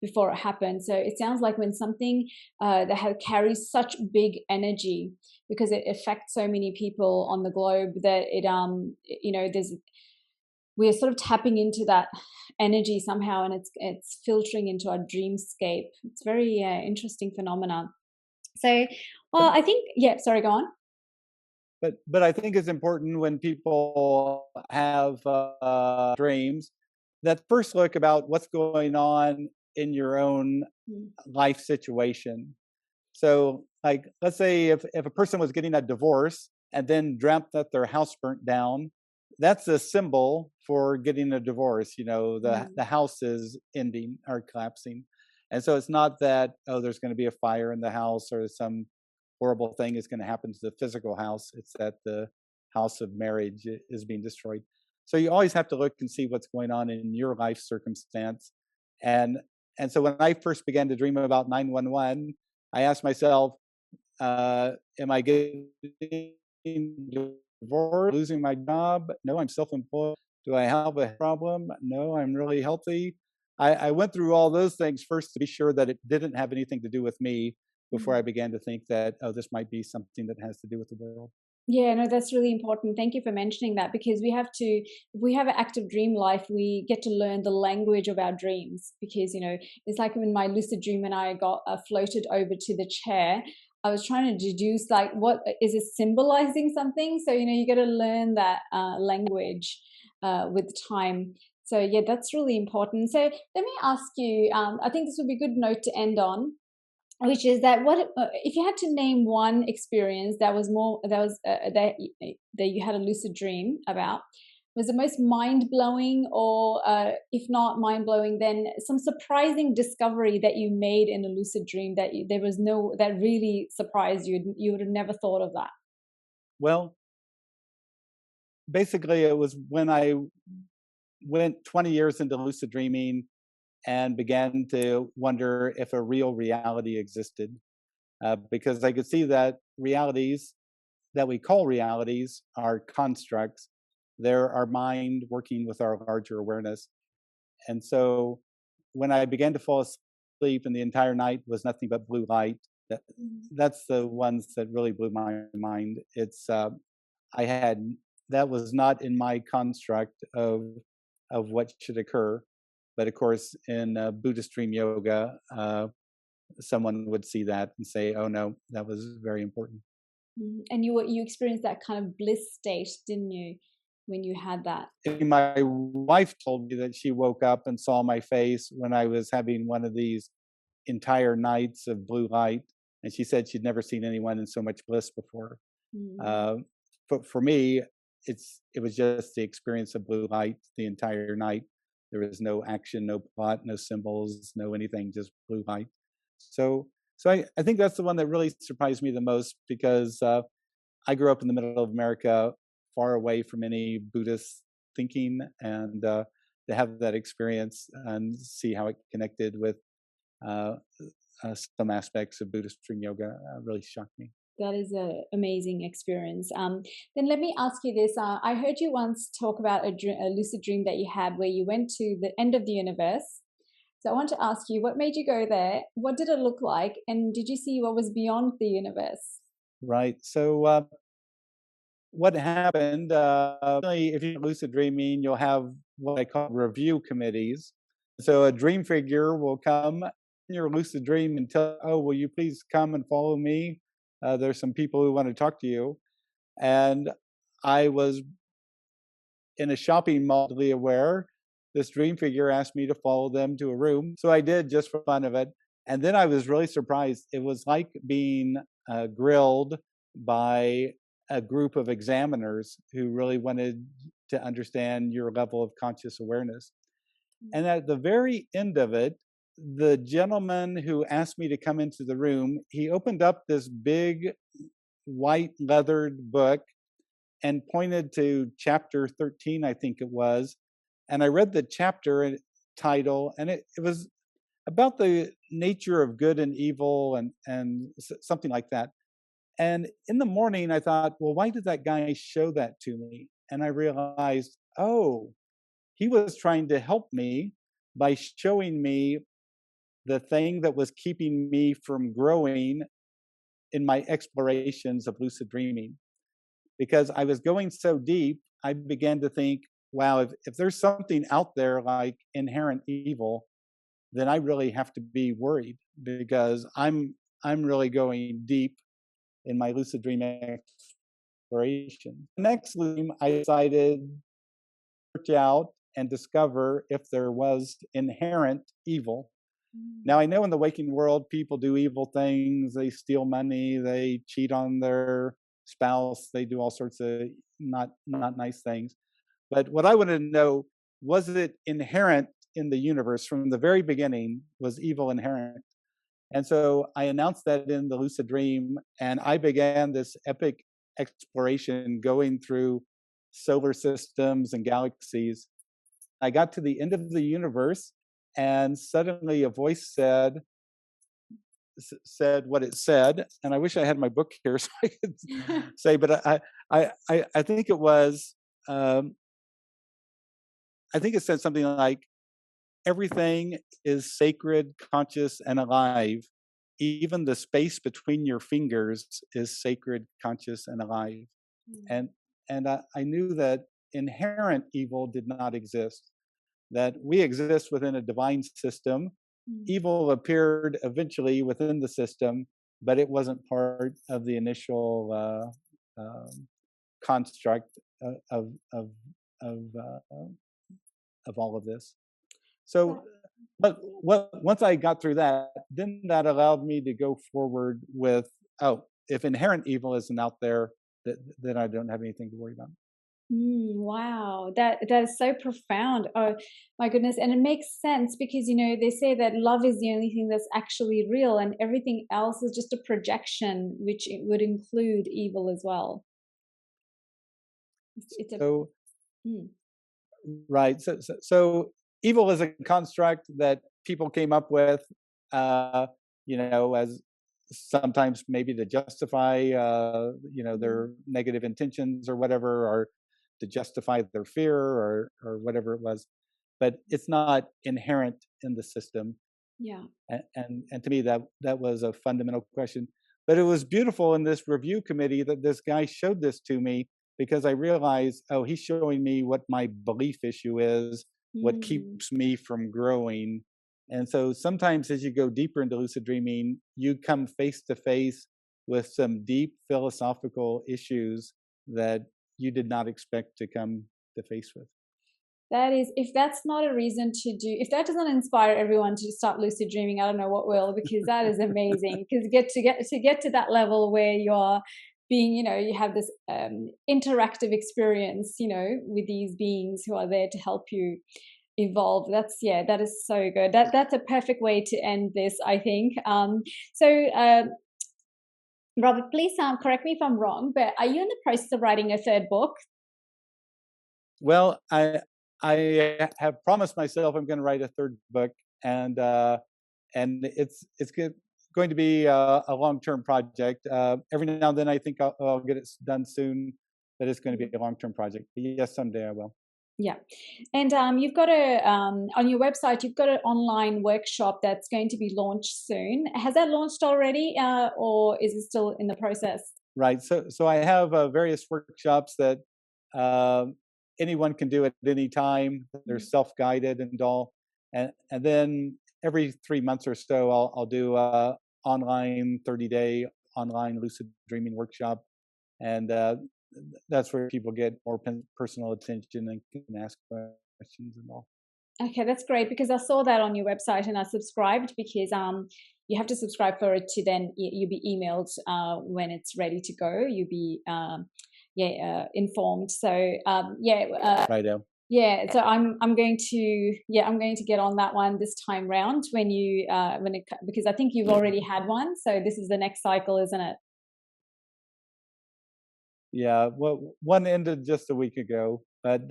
before it happened. So it sounds like when something carries such big energy because it affects so many people on the globe that there's we're sort of tapping into that energy somehow, and it's filtering into our dreamscape. It's very interesting phenomena. So, well, But I think, yeah, sorry, go on. but I think it's important when people have dreams that first look about what's going on in your own Mm, life situation. So, like, let's say if a person was getting a divorce and then dreamt that their house burnt down, that's a symbol for getting a divorce. You know, mm, the house is ending or collapsing, and so it's not that, oh, there's going to be a fire in the house or some horrible thing is going to happen to the physical house. It's that the house of marriage is being destroyed. So you always have to look and see what's going on in your life circumstance, and and so when I first began to dream about 911, I asked myself, am I getting divorced, losing my job? No, I'm self-employed. Do I have a problem? No, I'm really healthy. I went through all those things first to be sure that it didn't have anything to do with me before I mm. began to think that, oh, this might be something that has to do with the world. Yeah, no, that's really important. Thank you for mentioning that because if we have an active dream life, we get to learn the language of our dreams because, it's like when my lucid dream and I got floated over to the chair, I was trying to deduce like, what is it symbolizing something? So, you got to learn that language with time. So, yeah, that's really important. So, let me ask you, I think this would be a good note to end on, which is that what if you had to name one experience that you had a lucid dream about, was the most mind-blowing, or if not mind-blowing, then some surprising discovery that you made in a lucid dream there was no that really surprised you, you would have never thought of that. Well, basically, it was when I went 20 years into lucid dreaming and began to wonder if a real reality existed, because I could see that realities that we call realities are constructs. They're our mind working with our larger awareness. And so when I began to fall asleep and the entire night was nothing but blue light, that, Mm. that's the ones that really blew my mind. I had, that was not in my construct of what should occur. But of course, in Buddhist dream yoga, someone would see that and say, "Oh no, that was very important." And you experienced that kind of bliss state, didn't you, when you had that? My wife told me that she woke up and saw my face when I was having one of these entire nights of blue light, and she said she'd never seen anyone in so much bliss before. Mm. Uh, but for me, it was just the experience of blue light the entire night. There was no action, no plot, no symbols, no anything, just blue light. So I think that's the one that really surprised me the most because I grew up in the middle of America, far away from any Buddhist thinking, and to have that experience and see how it connected with uh, some aspects of Buddhist dream yoga really shocked me. That is an amazing experience. Then let me ask you this. I heard you once talk about a lucid dream that you had where you went to the end of the universe. So I want to ask you, what made you go there? What did it look like? And did you see what was beyond the universe? Right. So what happened? Really, if you're lucid dreaming, you'll have what I call review committees. So a dream figure will come in your lucid dream and tell, "Oh, will you please come and follow me? There's some people who want to talk to you." And I was in a shopping mall, aware. This dream figure asked me to follow them to a room, so I did just for fun of it. And then I was really surprised. It was like being grilled by a group of examiners who really wanted to understand your level of conscious awareness. And at the very end of it, the gentleman who asked me to come into the room, he opened up this big white leathered book and pointed to chapter 13, I think it was. And I read the chapter title, and it was about the nature of good and evil and something like that. And in the morning, I thought, well, why did that guy show that to me? And I realized, oh, he was trying to help me by showing me the thing that was keeping me from growing in my explorations of lucid dreaming. Because I was going so deep, I began to think, wow, if there's something out there like inherent evil, then I really have to be worried because I'm really going deep in my lucid dream exploration. The next dream, I decided to search out and discover if there was inherent evil. Now, I know in the waking world, people do evil things. They steal money, they cheat on their spouse, they do all sorts of not nice things. But what I wanted to know, was it inherent in the universe from the very beginning? Was evil inherent? And so I announced that in the lucid dream, and I began this epic exploration going through solar systems and galaxies. I got to the end of the universe, and suddenly a voice said what it said. And I wish I had my book here so I could say, but I think it was I think it said something like, everything is sacred, conscious, and alive. Even the space between your fingers is sacred, conscious, and alive. And I knew that inherent evil did not exist. That we exist within a divine system. Evil appeared eventually within the system, but it wasn't part of the initial construct of of of, uh, of all of this. So, but once I got through that, then that allowed me to go forward with, oh, if inherent evil isn't out there, then I don't have anything to worry about. Wow, that is so profound. Oh my goodness, and it makes sense because they say that love is the only thing that's actually real, and everything else is just a projection, which it would include evil as well. It's a So, mm, right. So evil is a construct that people came up with, uh, as sometimes maybe to justify, mm, their negative intentions or whatever, or to justify their fear or whatever it was. But it's not inherent in the system. yeah. And to me, that was a fundamental question. But it was beautiful in this review committee that this guy showed this to me, because I realized, oh, he's showing me what my belief issue is, what Mm. keeps me from growing. And so sometimes as you go deeper into lucid dreaming, you come face to face with some deep philosophical issues that you did not expect to come to face with. That is, if that's not a reason to do, if that doesn't inspire everyone to start lucid dreaming, I don't know what will, because that is amazing. Because get to that level where you are being, you have this interactive experience, with these beings who are there to help you evolve. That is so good. That's a perfect way to end this, I think. So Robert, please correct me if I'm wrong, but are you in the process of writing a third book? Well, I have promised myself I'm going to write a third book, and going to be a long-term project. Every now and then, I think I'll get it done soon, but it's going to be a long-term project. But yes, someday I will. Yeah. And you've got on your website, you've got an online workshop that's going to be launched soon. Has that launched already, or is it still in the process? Right. So I have various workshops that um, anyone can do at any time. They're Mm. self-guided and all, and then every 3 months or so, I'll do a online 30-day online lucid dreaming workshop, and that's where people get more personal attention and can ask questions and all. Okay, that's great because I saw that on your website and I subscribed because you have to subscribe for it to then you'll be emailed when it's ready to go. You'll be informed. So Righto. yeah. So I'm going to I'm going to get on that one this time round because I think you've already had one. So this is the next cycle, isn't it? Yeah. Well, one ended just a week ago, but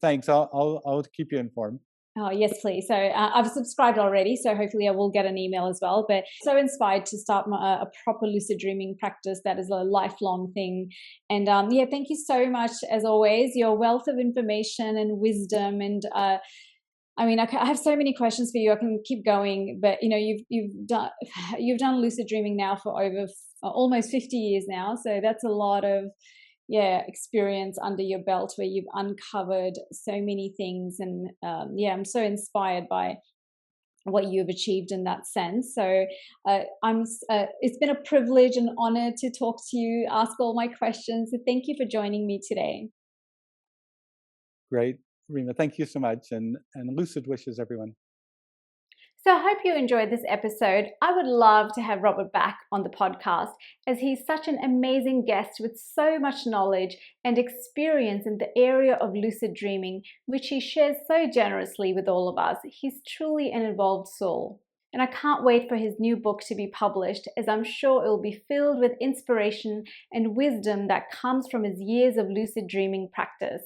thanks. I'll keep you informed. Oh, yes, please. So I've subscribed already, so hopefully I will get an email as well. But so inspired to start a proper lucid dreaming practice that is a lifelong thing. And yeah, thank you so much as always. Your wealth of information and wisdom, and I mean, I have so many questions for you. I can keep going, but you know, you've done lucid dreaming now for over almost 50 years now, so that's a lot of experience under your belt where you've uncovered so many things. And I'm so inspired by what you've achieved in that sense. So it's been a privilege and honor to talk to you, ask all my questions. So thank you for joining me today. Great, Rima. Thank you so much, and lucid wishes, everyone. So I hope you enjoyed this episode. I would love to have Robert back on the podcast, as he's such an amazing guest with so much knowledge and experience in the area of lucid dreaming, which he shares so generously with all of us. He's truly an involved soul. And I can't wait for his new book to be published, as I'm sure it will be filled with inspiration and wisdom that comes from his years of lucid dreaming practice.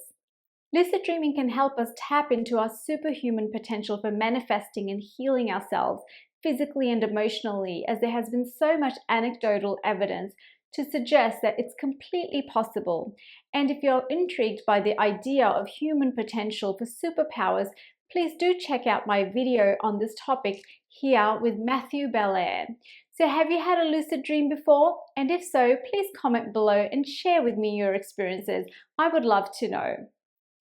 Lucid dreaming can help us tap into our superhuman potential for manifesting and healing ourselves physically and emotionally, as there has been so much anecdotal evidence to suggest that it's completely possible. And if you're intrigued by the idea of human potential for superpowers, please do check out my video on this topic here with Matthew Belair. So have you had a lucid dream before? And if so, please comment below and share with me your experiences. I would love to know.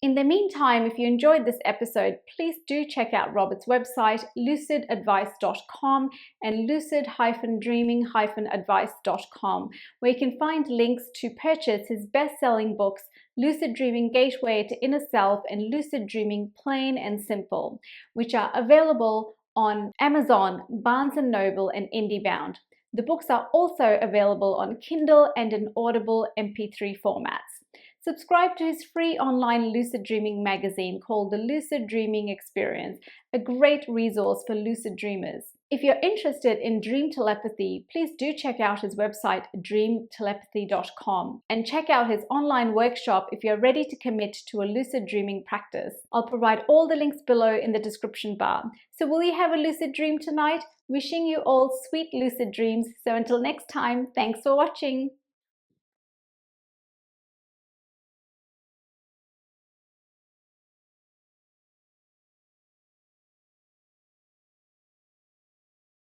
In the meantime, if you enjoyed this episode, please do check out Robert's website, lucidadvice.com, and lucid-dreaming-advice.com, where you can find links to purchase his best-selling books, Lucid Dreaming Gateway to Inner Self and Lucid Dreaming Plain and Simple, which are available on Amazon, Barnes & Noble, and IndieBound. The books are also available on Kindle and in Audible MP3 formats. Subscribe to his free online lucid dreaming magazine called The Lucid Dreaming Experience, a great resource for lucid dreamers. If you're interested in dream telepathy, please do check out his website, dreamtelepathy.com, and check out his online workshop if you're ready to commit to a lucid dreaming practice. I'll provide all the links below in the description bar. So will you have a lucid dream tonight? Wishing you all sweet lucid dreams. So until next time, thanks for watching.